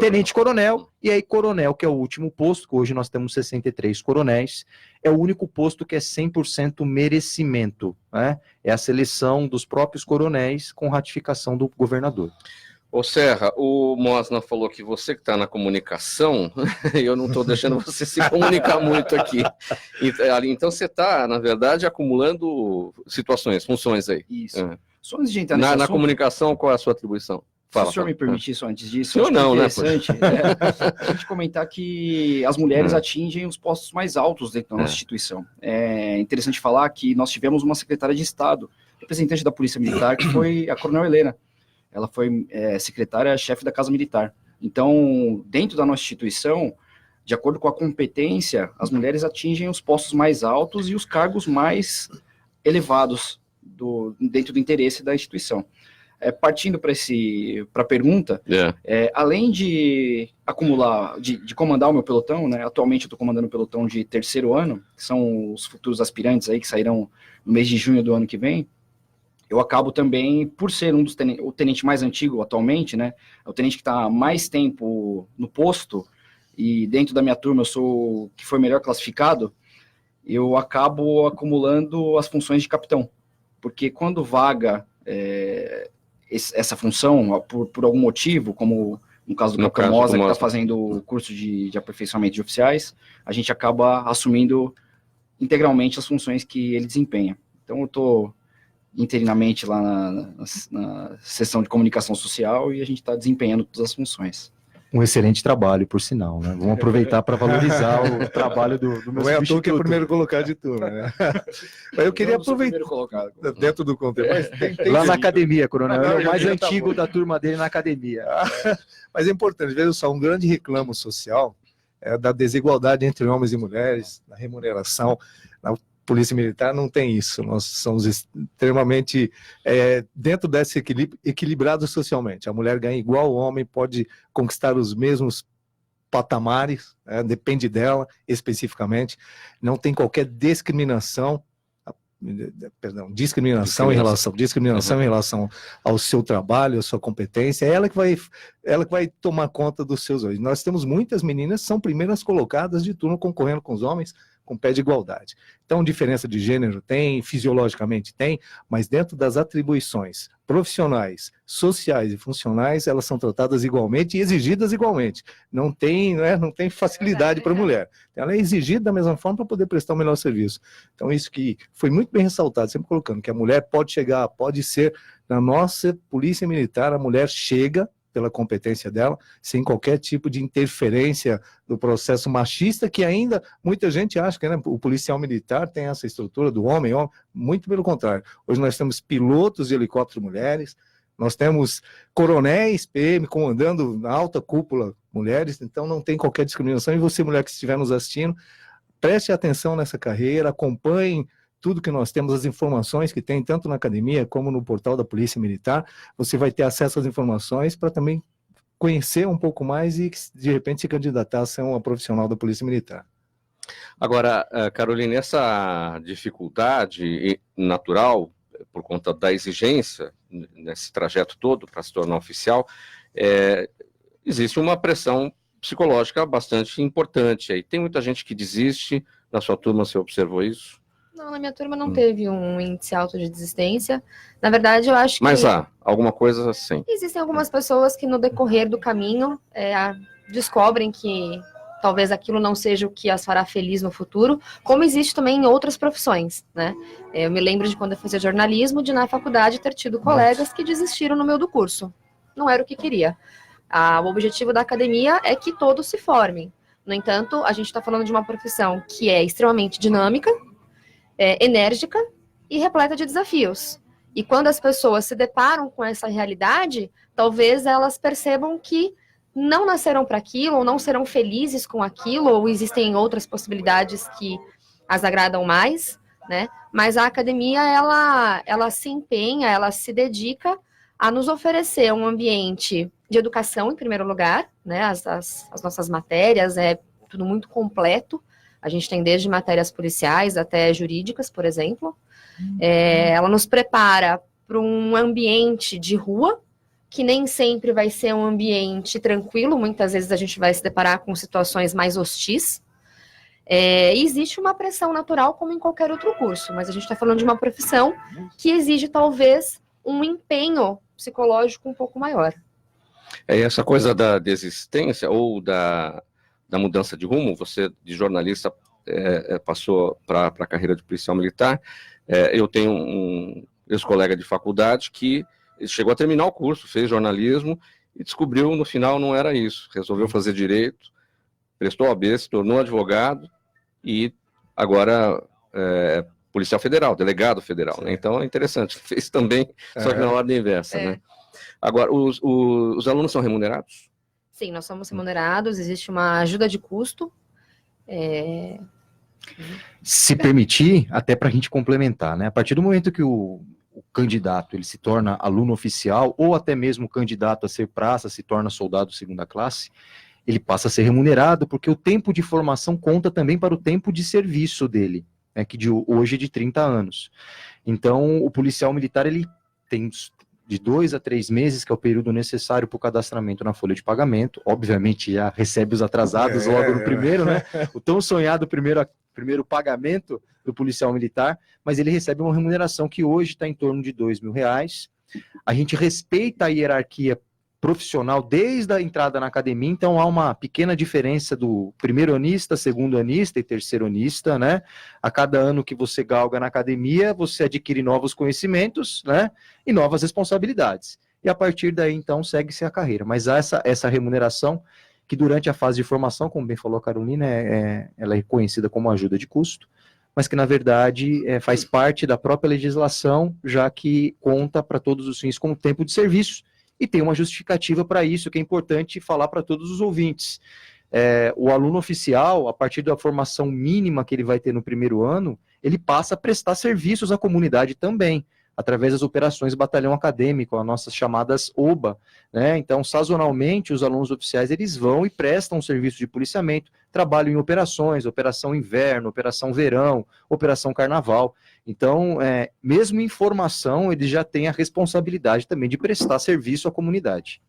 tenente-coronel, e aí coronel, que é o último posto, que hoje nós temos 63 coronéis, é o único posto que é 100% merecimento, né? É a seleção dos próprios coronéis com ratificação do governador. Ô Serra, o Mosna falou que você que está na comunicação, eu não estou deixando você se comunicar muito aqui. Então você está, na verdade, acumulando funções aí. Isso. Só antes de entrar nesse na assunto, comunicação, qual é a sua atribuição? Se o senhor me permite isso antes disso, senhor não, né? Interessante a gente comentar que as mulheres atingem os postos mais altos dentro da nossa instituição. É interessante falar que nós tivemos uma secretária de Estado, representante da Polícia Militar, que foi a Coronel Helena. Ela foi secretária-chefe da Casa Militar. Então, dentro da nossa instituição, de acordo com a competência, as mulheres atingem os postos mais altos e os cargos mais elevados dentro do interesse da instituição. Partindo para a pergunta, além de acumular, de comandar o meu pelotão, né, atualmente eu estou comandando o pelotão de 3º ano, que são os futuros aspirantes aí que sairão no mês de junho do ano que vem, eu acabo também, por ser o tenente mais antigo atualmente, né, é o tenente que está há mais tempo no posto, e dentro da minha turma eu sou o que foi melhor classificado, eu acabo acumulando as funções de capitão, porque quando vaga essa função, por algum motivo, como no caso do Capitão Mosa, que está fazendo o curso de aperfeiçoamento de oficiais, a gente acaba assumindo integralmente as funções que ele desempenha. Então eu estou interinamente lá na seção de comunicação social e a gente está desempenhando todas as funções. Um excelente trabalho, por sinal, né? Vamos aproveitar para valorizar o trabalho do meu substituto. Não é à toa que é o primeiro colocado de turma, né? Mas eu queria aproveitar, dentro do conteúdo. Lá na academia, coronel, é o mais antigo da turma dele na academia. Mas é importante, veja só, um grande reclamo social é da desigualdade entre homens e mulheres, na remuneração. Na Polícia Militar não tem isso, nós somos extremamente, dentro desse equilíbrio, equilibrados socialmente. A mulher ganha igual ao homem, pode conquistar os mesmos patamares, depende dela especificamente, não tem qualquer discriminação em relação ao seu trabalho, à sua competência, é ela que vai tomar conta dos seus olhos. Nós temos muitas meninas que são primeiras colocadas de turno concorrendo com os homens, com pé de igualdade. Então, diferença de gênero tem, fisiologicamente tem, mas dentro das atribuições profissionais, sociais e funcionais, elas são tratadas igualmente e exigidas igualmente. Não tem facilidade para a mulher. Ela é exigida da mesma forma para poder prestar o melhor serviço. Então, isso que foi muito bem ressaltado, sempre colocando que a mulher pode ser, na nossa Polícia Militar, a mulher chega pela competência dela, sem qualquer tipo de interferência do processo machista, que ainda muita gente acha que o policial militar tem essa estrutura do homem, muito pelo contrário. Hoje nós temos pilotos de helicóptero mulheres, Nós temos coronéis, PM, comandando na alta cúpula mulheres, então não tem qualquer discriminação. E você, mulher que estiver nos assistindo, preste atenção nessa carreira, acompanhe tudo que nós temos, as informações que tem, tanto na academia como no portal da Polícia Militar. Você vai ter acesso às informações para também conhecer um pouco mais e, de repente, se candidatar a ser uma profissional da Polícia Militar. Agora, Caroline, essa dificuldade natural, por conta da exigência nesse trajeto todo para se tornar oficial, existe uma pressão psicológica bastante importante. Aí tem muita gente que desiste. Na sua turma você observou isso? Não, na minha turma não teve um índice alto de desistência. Na verdade, eu acho que... Mas alguma coisa assim. Existem algumas pessoas que no decorrer do caminho descobrem que talvez aquilo não seja o que as fará feliz no futuro, como existe também em outras profissões, né? Eu me lembro de quando eu fazia jornalismo, de na faculdade ter tido colegas que desistiram no meio do curso. Não era o que queria. O objetivo da academia é que todos se formem. No entanto, a gente está falando de uma profissão que é extremamente dinâmica, enérgica e repleta de desafios. E quando as pessoas se deparam com essa realidade, talvez elas percebam que não nasceram para aquilo, ou não serão felizes com aquilo, ou existem outras possibilidades que as agradam mais, né? Mas a academia, ela se empenha, ela se dedica a nos oferecer um ambiente de educação, em primeiro lugar, né? As nossas matérias, tudo muito completo. A gente tem desde matérias policiais até jurídicas, por exemplo. Ela nos prepara para um ambiente de rua, que nem sempre vai ser um ambiente tranquilo, muitas vezes a gente vai se deparar com situações mais hostis. Existe uma pressão natural, como em qualquer outro curso, mas a gente está falando de uma profissão que exige, talvez, um empenho psicológico um pouco maior. Essa coisa da desistência ou da mudança de rumo, você, de jornalista, passou para a carreira de policial militar. Eu tenho um ex-colega de faculdade que chegou a terminar o curso, fez jornalismo e descobriu no final não era isso. Resolveu fazer direito, prestou OAB, se tornou advogado e agora policial federal, delegado federal. Né? Então é interessante, fez também, só que na ordem inversa. Né? Agora, os alunos são remunerados? Sim, nós somos remunerados, existe uma ajuda de custo. Se permitir, até para a gente complementar, né? A partir do momento que o candidato ele se torna aluno oficial, ou até mesmo candidato a ser praça, se torna soldado segunda classe, ele passa a ser remunerado, porque o tempo de formação conta também para o tempo de serviço dele, né, que hoje é de 30 anos. Então, o policial militar, ele tem de 2 a 3 meses, que é o período necessário para o cadastramento na folha de pagamento. Obviamente, já recebe os atrasados logo no primeiro, né? O tão sonhado primeiro pagamento do policial militar, mas ele recebe uma remuneração que hoje está em torno de R$2.000. A gente respeita a hierarquia profissional desde a entrada na academia, então há uma pequena diferença do primeiro anista, segundo anista e terceiro anista, né? A cada ano que você galga na academia, você adquire novos conhecimentos, né? E novas responsabilidades. E a partir daí, então, segue-se a carreira. Mas há essa remuneração que durante a fase de formação, como bem falou a Carolina, ela é reconhecida como ajuda de custo, mas que, na verdade, faz parte da própria legislação, já que conta para todos os fins como tempo de serviço, e tem uma justificativa para isso, que é importante falar para todos os ouvintes. O aluno oficial, a partir da formação mínima que ele vai ter no primeiro ano, ele passa a prestar serviços à comunidade também, através das operações Batalhão Acadêmico, as nossas chamadas OBA, né? Então, sazonalmente, os alunos oficiais, eles vão e prestam um serviço de policiamento, trabalham em operações, operação inverno, operação verão, operação carnaval. Então, mesmo em formação, eles já têm a responsabilidade também de prestar serviço à comunidade.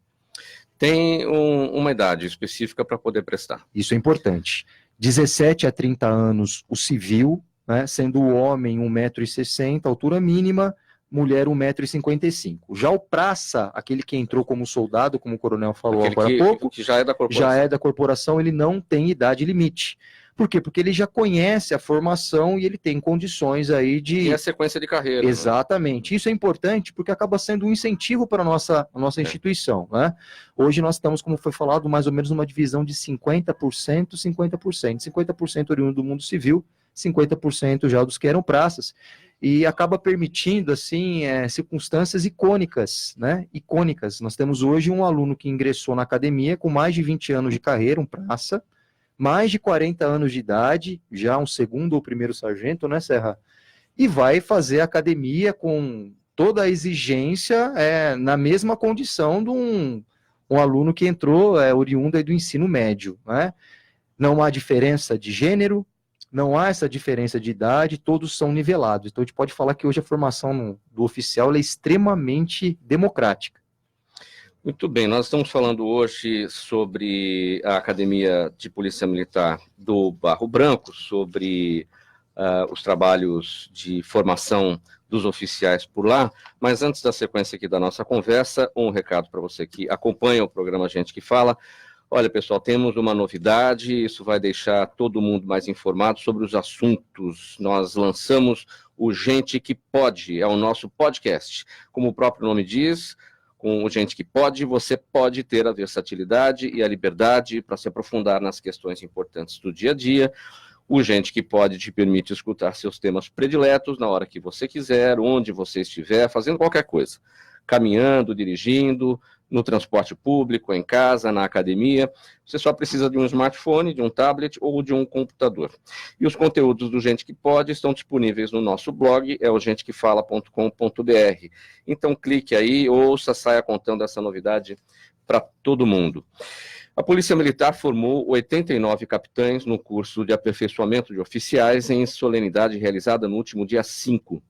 Tem uma idade específica para poder prestar? Isso é importante. 17 a 30 anos, o civil, né, sendo o homem 1,60 m, altura mínima, mulher 1,55 m. Já o praça, aquele que entrou como soldado, como o coronel falou agora há pouco, que já é da corporação. Já é da corporação, ele não tem idade limite. Por quê? Porque ele já conhece a formação e ele tem condições aí de... E a sequência de carreira. Exatamente. Né? Isso é importante porque acaba sendo um incentivo para a nossa instituição. Né? Hoje nós estamos, como foi falado, mais ou menos numa divisão de 50%, 50%. 50% oriundo do mundo civil, 50% já dos que eram praças. e acaba permitindo, assim, circunstâncias icônicas, né? Icônicas. Nós temos hoje um aluno que ingressou na academia com mais de 20 anos de carreira, um praça, mais de 40 anos de idade, já um segundo ou primeiro sargento, né, Serra? E vai fazer academia com toda a exigência na mesma condição de um aluno que entrou oriundo aí do ensino médio, né? Não há diferença de gênero, não há essa diferença de idade, todos são nivelados. Então, a gente pode falar que hoje a formação do oficial é extremamente democrática. Muito bem, nós estamos falando hoje sobre a Academia de Polícia Militar do Barro Branco, sobre os trabalhos de formação dos oficiais por lá, mas antes da sequência aqui da nossa conversa, um recado para você que acompanha o programa Gente que Fala. Olha, pessoal, temos uma novidade, isso vai deixar todo mundo mais informado sobre os assuntos. Nós lançamos o Gente que Pode, é o nosso podcast. Como o próprio nome diz, com o Gente que Pode, você pode ter a versatilidade e a liberdade para se aprofundar nas questões importantes do dia a dia. O Gente que Pode te permite escutar seus temas prediletos na hora que você quiser, onde você estiver, fazendo qualquer coisa. Caminhando, dirigindo, no transporte público, em casa, na academia. Você só precisa de um smartphone, de um tablet ou de um computador. E os conteúdos do Gente que Pode estão disponíveis no nosso blog, é o gentequefala.com.br. Então clique aí, ouça, saia contando essa novidade para todo mundo. A Polícia Militar formou 89 capitães no curso de aperfeiçoamento de oficiais em solenidade realizada no último dia 5.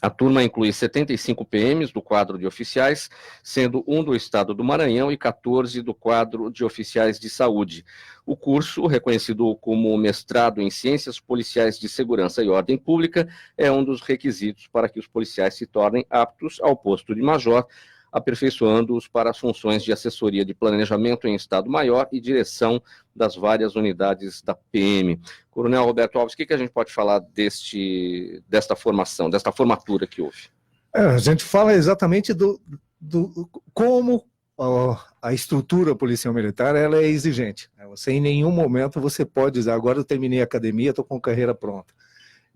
A turma inclui 75 PMs do quadro de oficiais, sendo um do estado do Maranhão e 14 do quadro de oficiais de saúde. O curso, reconhecido como mestrado em Ciências Policiais de Segurança e Ordem Pública, é um dos requisitos para que os policiais se tornem aptos ao posto de major, aperfeiçoando-os para as funções de assessoria de planejamento em Estado-Maior e direção das várias unidades da PM. Coronel Roberto Alves, o que a gente pode falar desta formação, desta formatura que houve? A gente fala exatamente do como a estrutura policial militar ela é exigente. Você, em nenhum momento, você pode dizer, agora eu terminei a academia, estou com a carreira pronta.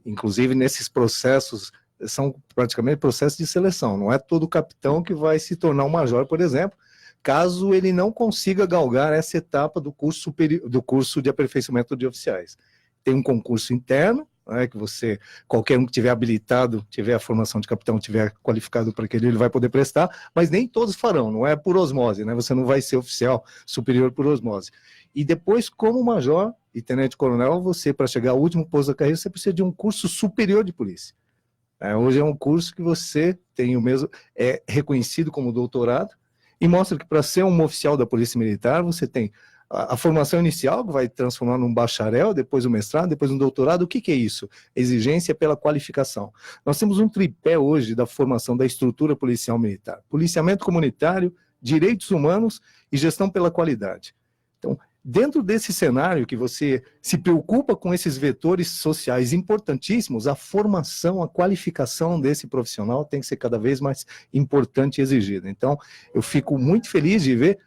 Inclusive, nesses processos, são praticamente processos de seleção. Não é todo capitão que vai se tornar um major, por exemplo, caso ele não consiga galgar essa etapa do curso superior, do curso de aperfeiçoamento de oficiais. Tem um concurso interno, né, que qualquer um que tiver habilitado, tiver a formação de capitão, tiver qualificado para aquele, ele vai poder prestar, mas nem todos farão, não é por osmose, né? Você não vai ser oficial superior por osmose. E depois, como major e tenente-coronel, você, para chegar ao último posto da carreira, você precisa de um curso superior de polícia. Hoje é um curso que você tem o mesmo, é reconhecido como doutorado, e mostra que para ser um oficial da Polícia Militar, você tem a formação inicial, que vai transformar num bacharel, depois um mestrado, depois um doutorado. O que é isso? Exigência pela qualificação. Nós temos um tripé hoje da formação da estrutura policial militar: policiamento comunitário, direitos humanos e gestão pela qualidade. Então, dentro desse cenário que você se preocupa com esses vetores sociais importantíssimos, a formação, a qualificação desse profissional tem que ser cada vez mais importante e exigida. Então, eu fico muito feliz de ver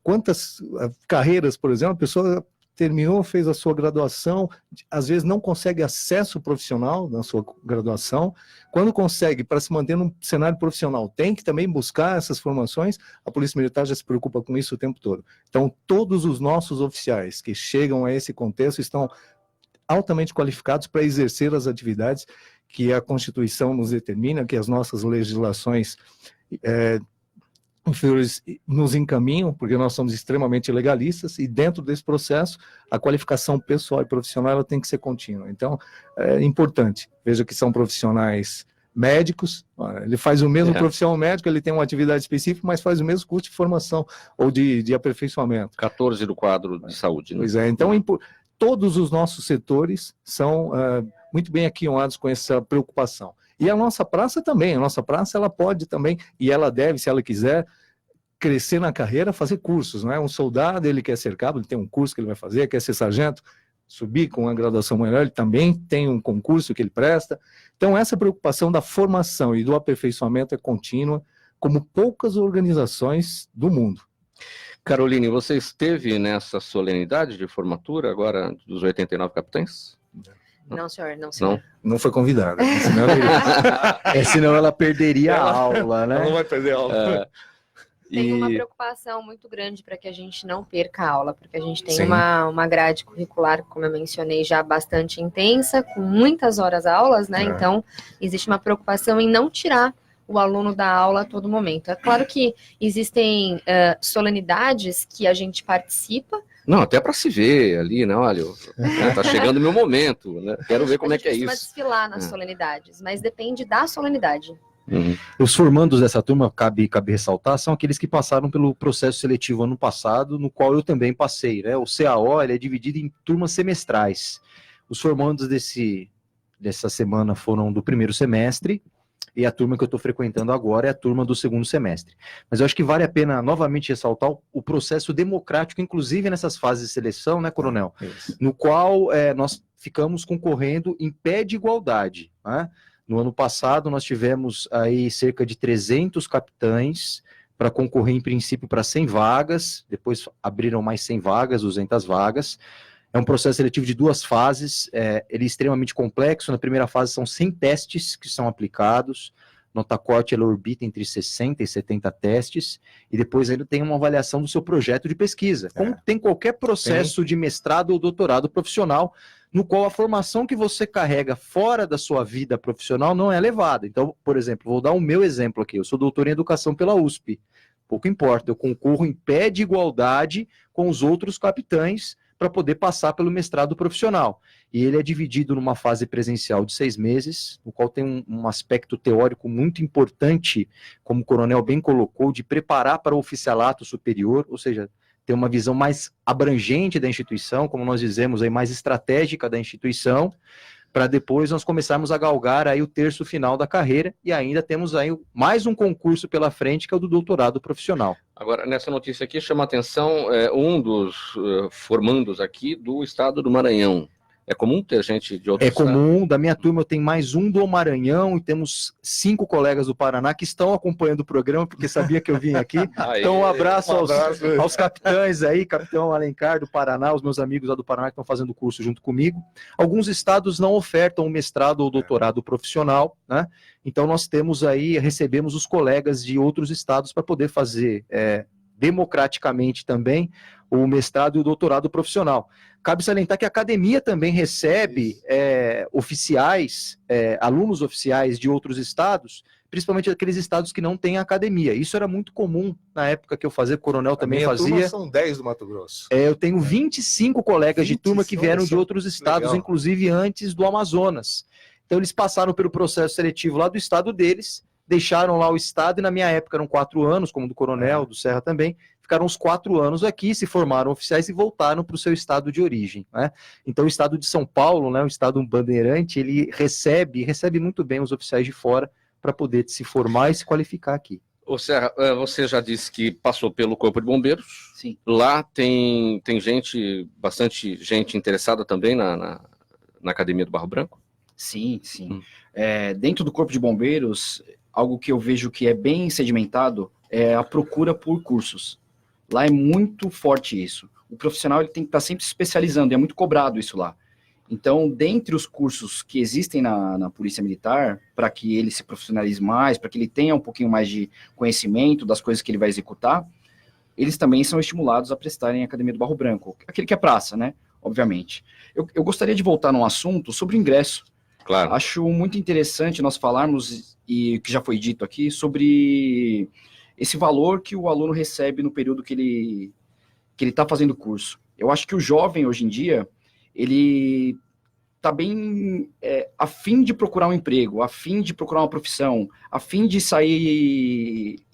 quantas carreiras, por exemplo, a pessoa terminou, fez a sua graduação, às vezes não consegue acesso profissional na sua graduação. Quando consegue, para se manter num cenário profissional, tem que também buscar essas formações. A Polícia Militar já se preocupa com isso o tempo todo. Então, todos os nossos oficiais que chegam a esse contexto estão altamente qualificados para exercer as atividades que a Constituição nos determina, que as nossas legislações inferiores nos encaminham, porque nós somos extremamente legalistas, e dentro desse processo, a qualificação pessoal e profissional ela tem que ser contínua. Então, é importante. Veja que são profissionais médicos, ele faz o mesmo profissional médico, ele tem uma atividade específica, mas faz o mesmo curso de formação ou de aperfeiçoamento. 14 do quadro de saúde. Né? Pois é, então todos os nossos setores são muito bem aquinhoados com essa preocupação. E a nossa praça também, ela pode também, e ela deve, se ela quiser, crescer na carreira, fazer cursos, não é? Um soldado, ele quer ser cabo, ele tem um curso que ele vai fazer, quer ser sargento, subir com uma graduação melhor, ele também tem um concurso que ele presta. Então, essa preocupação da formação e do aperfeiçoamento é contínua, como poucas organizações do mundo. Caroline, você esteve nessa solenidade de formatura agora dos 89 capitães? Não, senhor, não, senhor. Não foi convidada. Senão ela iria. Senão ela perderia a aula, né? Ela não vai perder a aula. Tem uma preocupação muito grande para que a gente não perca a aula, porque a gente tem Sim. uma grade curricular, como eu mencionei, já bastante intensa, com muitas horas aulas, né? Então, existe uma preocupação em não tirar o aluno da aula a todo momento. É claro que existem solenidades que a gente participa. Não, até para se ver ali, né? Olha, tá chegando o meu momento, né? Quero ver como é que é A gente costuma isso. desfilar nas solenidades, mas depende da solenidade. Uhum. Os formandos dessa turma, cabe ressaltar, são aqueles que passaram pelo processo seletivo ano passado, no qual eu também passei, né? O CAO ele é dividido em turmas semestrais. Os formandos dessa semana foram do primeiro semestre, e a turma que eu estou frequentando agora é a turma do segundo semestre. Mas eu acho que vale a pena novamente ressaltar o processo democrático, inclusive nessas fases de seleção, né, coronel? Isso. No qual nós ficamos concorrendo em pé de igualdade, né? No ano passado, nós tivemos aí cerca de 300 capitães para concorrer, em princípio, para 100 vagas, depois abriram mais 100 vagas, 200 vagas. É um processo seletivo de 2 fases, ele é extremamente complexo. Na primeira fase são 100 testes que são aplicados, nota corte ela orbita entre 60 e 70 testes, e depois ele tem uma avaliação do seu projeto de pesquisa, como tem qualquer processo de mestrado ou doutorado profissional, no qual a formação que você carrega fora da sua vida profissional não é levada. Então, por exemplo, vou dar o meu exemplo aqui, eu sou doutor em educação pela USP, pouco importa, eu concorro em pé de igualdade com os outros capitães para poder passar pelo mestrado profissional. E ele é dividido numa fase presencial de 6 meses, no qual tem um aspecto teórico muito importante, como o coronel bem colocou, de preparar para o oficialato superior, ou seja, ter uma visão mais abrangente da instituição, como nós dizemos, aí, mais estratégica da instituição, para depois nós começarmos a galgar aí o terço final da carreira, e ainda temos aí mais um concurso pela frente, que é o do doutorado profissional. Agora, nessa notícia aqui, chama a atenção um dos formandos aqui do estado do Maranhão. É comum ter gente de outros estados? É comum, da minha turma eu tenho mais um do Maranhão e temos 5 colegas do Paraná que estão acompanhando o programa, porque sabia que eu vim aqui. Então um abraço aos capitães aí, capitão Alencar do Paraná, os meus amigos lá do Paraná que estão fazendo o curso junto comigo. Alguns estados não ofertam mestrado ou doutorado profissional, né? Então nós temos aí, recebemos os colegas de outros estados para poder fazer democraticamente também o mestrado e o doutorado profissional. Cabe salientar que a academia também recebe oficiais, alunos oficiais de outros estados, principalmente aqueles estados que não têm academia. Isso era muito comum na época que eu fazia, o coronel também fazia. Turma são 10 do Mato Grosso. Eu tenho 25 colegas de turma que vieram de outros estados, legal. Inclusive antes do Amazonas. Então eles passaram pelo processo seletivo lá do estado deles, deixaram lá o estado, e na minha época eram 4 anos, como do coronel, do Serra também, ficaram uns 4 anos aqui, se formaram oficiais e voltaram para o seu estado de origem, né? Então o estado de São Paulo, né, o estado bandeirante, ele recebe muito bem os oficiais de fora para poder se formar e se qualificar aqui. Ô Serra, você já disse que passou pelo Corpo de Bombeiros. Sim. Lá tem bastante gente interessada também na Academia do Barro Branco? Sim. Dentro do Corpo de Bombeiros, algo que eu vejo que é bem sedimentado é a procura por cursos. Lá é muito forte isso. O profissional ele tem que estar sempre se especializando, e é muito cobrado isso lá. Então, dentre os cursos que existem na Polícia Militar, para que ele se profissionalize mais, para que ele tenha um pouquinho mais de conhecimento das coisas que ele vai executar, eles também são estimulados a prestarem a Academia do Barro Branco, aquele que é praça, né? Obviamente. Eu gostaria de voltar num assunto sobre o ingresso. Claro. Acho muito interessante nós falarmos, e que já foi dito aqui, sobre esse valor que o aluno recebe no período que ele está fazendo o curso. Eu acho que o jovem, hoje em dia, ele está bem a fim de procurar um emprego, a fim de procurar uma profissão, a fim de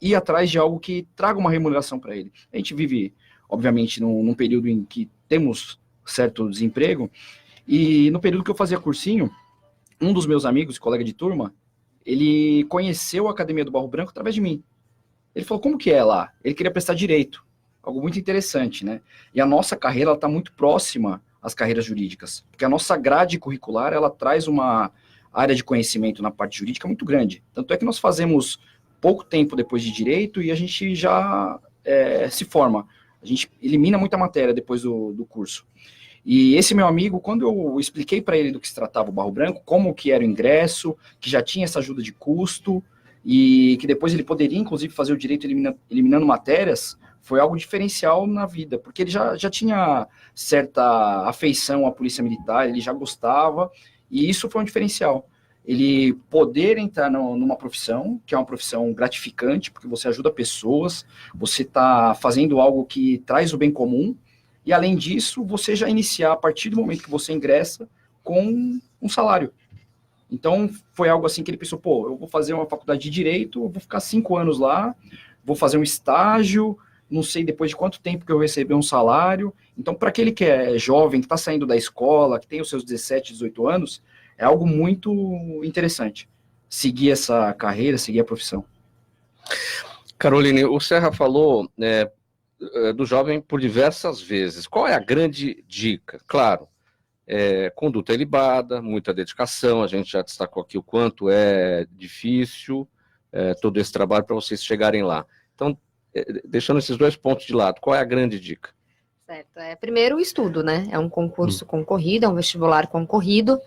ir atrás de algo que traga uma remuneração para ele. A gente vive, obviamente, num período em que temos certo desemprego, e no período que eu fazia cursinho, um dos meus amigos, colega de turma, ele conheceu a Academia do Barro Branco através de mim. Ele falou, como que é lá? Ele queria prestar direito. Algo muito interessante, né? E a nossa carreira está muito próxima às carreiras jurídicas, porque a nossa grade curricular, ela traz uma área de conhecimento na parte jurídica muito grande. Tanto é que nós fazemos pouco tempo depois de direito e a gente já se forma. A gente elimina muita matéria depois do curso. E esse meu amigo, quando eu expliquei para ele do que se tratava o Barro Branco, como que era o ingresso, que já tinha essa ajuda de custo, e que depois ele poderia, inclusive, fazer o direito eliminando matérias, foi algo diferencial na vida, porque ele já tinha certa afeição à polícia militar, ele já gostava, e isso foi um diferencial. Ele poder entrar numa profissão, que é uma profissão gratificante, porque você ajuda pessoas, você está fazendo algo que traz o bem comum, e além disso, você já iniciar, a partir do momento que você ingressa, com um salário. Então, foi algo assim que ele pensou, pô, eu vou fazer uma faculdade de Direito, eu vou ficar 5 anos lá, vou fazer um estágio, não sei depois de quanto tempo que eu vou receber um salário. Então, para aquele que é jovem, que está saindo da escola, que tem os seus 17, 18 anos, é algo muito interessante. Seguir essa carreira, seguir a profissão. Caroline, o Serra falou do jovem por diversas vezes. Qual é a grande dica? Claro, conduta ilibada, muita dedicação, a gente já destacou aqui o quanto é difícil todo esse trabalho para vocês chegarem lá. Então, deixando esses 2 pontos de lado, qual é a grande dica? Certo. Primeiro o estudo, né? É um concurso concorrido, é um vestibular concorrido,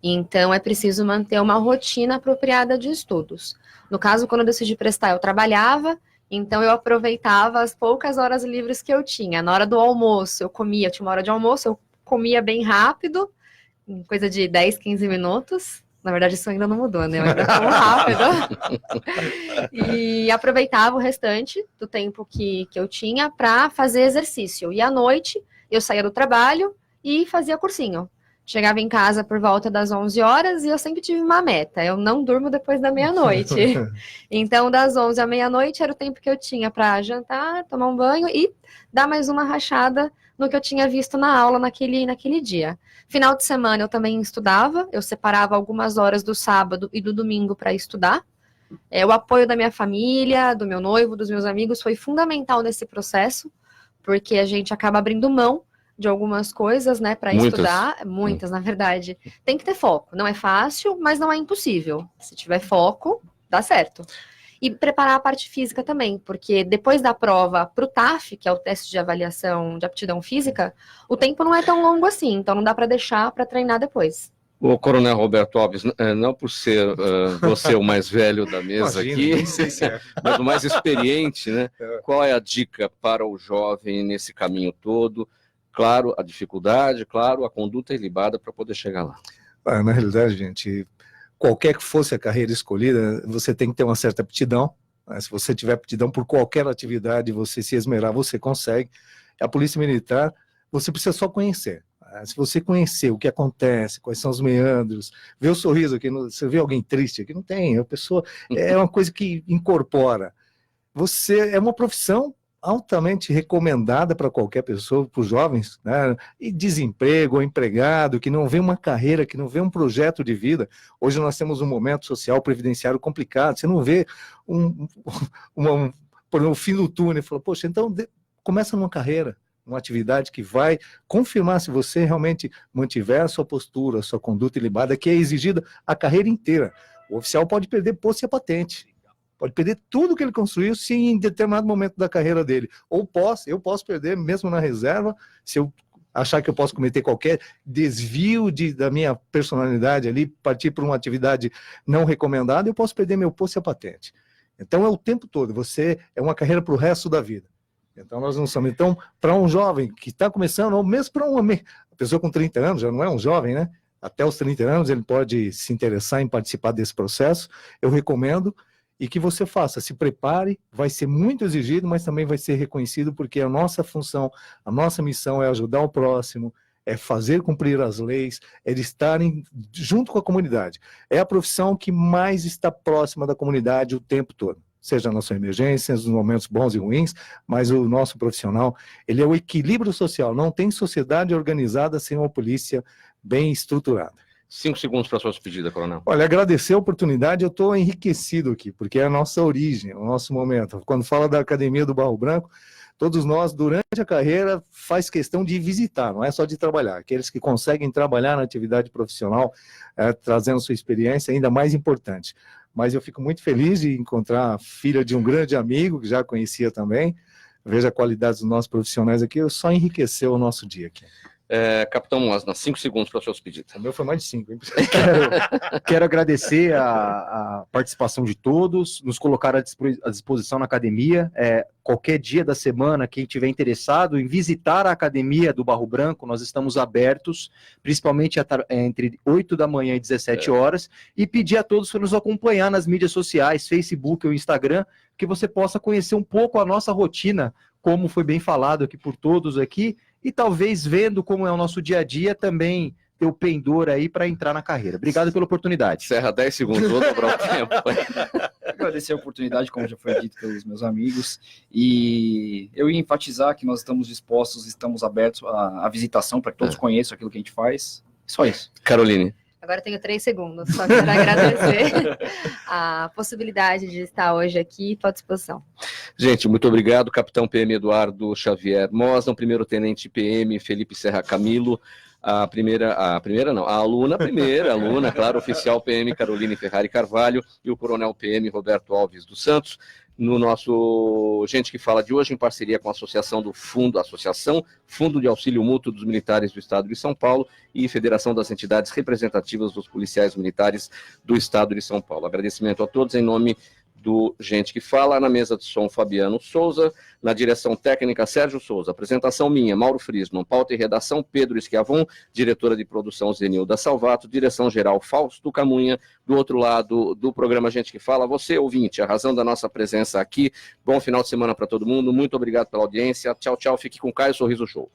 então é preciso manter uma rotina apropriada de estudos. No caso, quando eu decidi prestar, eu trabalhava, então eu aproveitava as poucas horas livres que eu tinha. Na hora do almoço, eu tinha uma hora de almoço, eu comia bem rápido, em coisa de 10, 15 minutos. Na verdade, isso ainda não mudou, né? Eu ainda como rápido. E aproveitava o restante do tempo que eu tinha para fazer exercício. E à noite, eu saía do trabalho e fazia cursinho. Chegava em casa por volta das 11 horas e eu sempre tive uma meta. Eu não durmo depois da meia-noite. Então, das 11 à meia-noite era o tempo que eu tinha para jantar, tomar um banho e dar mais uma rachada no que eu tinha visto na aula naquele dia. Final de semana eu também estudava, eu separava algumas horas do sábado e do domingo para estudar. O apoio da minha família, do meu noivo, dos meus amigos foi fundamental nesse processo, porque a gente acaba abrindo mão de algumas coisas, né, para estudar. Muitas, na verdade. Tem que ter foco. Não é fácil, mas não é impossível. Se tiver foco, dá certo. E preparar a parte física também, porque depois da prova para o TAF, que é o teste de avaliação de aptidão física, o tempo não é tão longo assim, então não dá para deixar para treinar depois. O Coronel Roberto Alves, não por ser você o mais velho da mesa aqui, mas o mais experiente, né? Qual é a dica para o jovem nesse caminho todo? Claro, a dificuldade, claro, a conduta ilibada para poder chegar lá. Na realidade, gente, qualquer que fosse a carreira escolhida, você tem que ter uma certa aptidão. Se você tiver aptidão por qualquer atividade, você se esmerar, você consegue. A Polícia Militar, você precisa só conhecer. Se você conhecer o que acontece, quais são os meandros, ver o sorriso aqui, você vê alguém triste aqui, não tem, a pessoa é uma coisa que incorpora. Você é uma profissão altamente recomendada para qualquer pessoa, para os jovens, né? E desemprego, ou empregado, que não vê uma carreira, que não vê um projeto de vida. Hoje nós temos um momento social previdenciário complicado, você não vê por exemplo, o fim do túnel, e fala, poxa, então começa numa carreira, uma atividade que vai confirmar se você realmente mantiver a sua postura, a sua conduta ilibada, que é exigida a carreira inteira. O oficial pode perder posto e a patente, pode perder tudo que ele construiu se em determinado momento da carreira dele. Ou eu posso perder mesmo na reserva, se eu achar que eu posso cometer qualquer desvio da minha personalidade ali, partir para uma atividade não recomendada, eu posso perder meu posto e a patente. Então é o tempo todo, é uma carreira para o resto da vida. Então nós não somos. Então, para um jovem que está começando, ou mesmo para uma pessoa com 30 anos, já não é um jovem, né? Até os 30 anos ele pode se interessar em participar desse processo, eu recomendo. E que você faça, se prepare, vai ser muito exigido, mas também vai ser reconhecido, porque a nossa função, a nossa missão é ajudar o próximo, é fazer cumprir as leis, é de estarem junto com a comunidade. É a profissão que mais está próxima da comunidade o tempo todo, seja nas suas emergências, nos momentos bons e ruins, mas o nosso profissional, ele é o equilíbrio social, não tem sociedade organizada sem uma polícia bem estruturada. 5 segundos para a sua despedida, Coronel. Olha, agradecer a oportunidade, eu estou enriquecido aqui, porque é a nossa origem, o nosso momento. Quando fala da Academia do Barro Branco, todos nós, durante a carreira, faz questão de visitar, não é só de trabalhar. Aqueles que conseguem trabalhar na atividade profissional, trazendo sua experiência, ainda mais importante. Mas eu fico muito feliz de encontrar a filha de um grande amigo, que já conhecia também. Veja a qualidade dos nossos profissionais aqui, só enriqueceu o nosso dia aqui. Capitão Mosna, 5 segundos para os seus pedidos. O meu foi mais de 5, hein? Quero agradecer a participação de todos, nos colocar à disposição na academia. Qualquer dia da semana, quem tiver interessado em visitar a academia do Barro Branco, nós estamos abertos, principalmente entre 8 da manhã e 17 horas, e pedir a todos para nos acompanhar nas mídias sociais, Facebook ou Instagram, que você possa conhecer um pouco a nossa rotina, como foi bem falado aqui por todos aqui, e talvez vendo como é o nosso dia a dia também ter o pendor aí para entrar na carreira. Obrigado pela oportunidade. Serra, 10 segundos, vou dobrar o tempo. Agradecer a oportunidade, como já foi dito pelos meus amigos, e eu ia enfatizar que nós estamos dispostos, estamos abertos à visitação para que todos conheçam aquilo que a gente faz. Só isso. Caroline. Agora eu tenho 3 segundos, só quero agradecer a possibilidade de estar hoje aqui, estou à disposição. Gente, muito obrigado, Capitão PM Eduardo Xavier Mosna, primeiro-tenente PM Felipe Serra Camilo, a aluna, claro, oficial PM Caroline Ferrari Carvalho e o coronel PM Roberto Alves dos Santos. No nosso Gente que Fala de hoje, em parceria com a Associação Fundo de Auxílio Mútuo dos Militares do Estado de São Paulo e Federação das Entidades Representativas dos Policiais Militares do Estado de São Paulo. Agradecimento a todos em nome do Gente que Fala, na mesa de som Fabiano Souza, na direção técnica Sérgio Souza, apresentação minha, Mauro Frisman, pauta e redação Pedro Esquiavon, diretora de produção Zenilda Salvato, direção geral Fausto Camunha, do outro lado do programa Gente que Fala, você ouvinte, a razão da nossa presença aqui, bom final de semana para todo mundo, muito obrigado pela audiência, tchau, tchau, fique com o Caio Sorriso Show.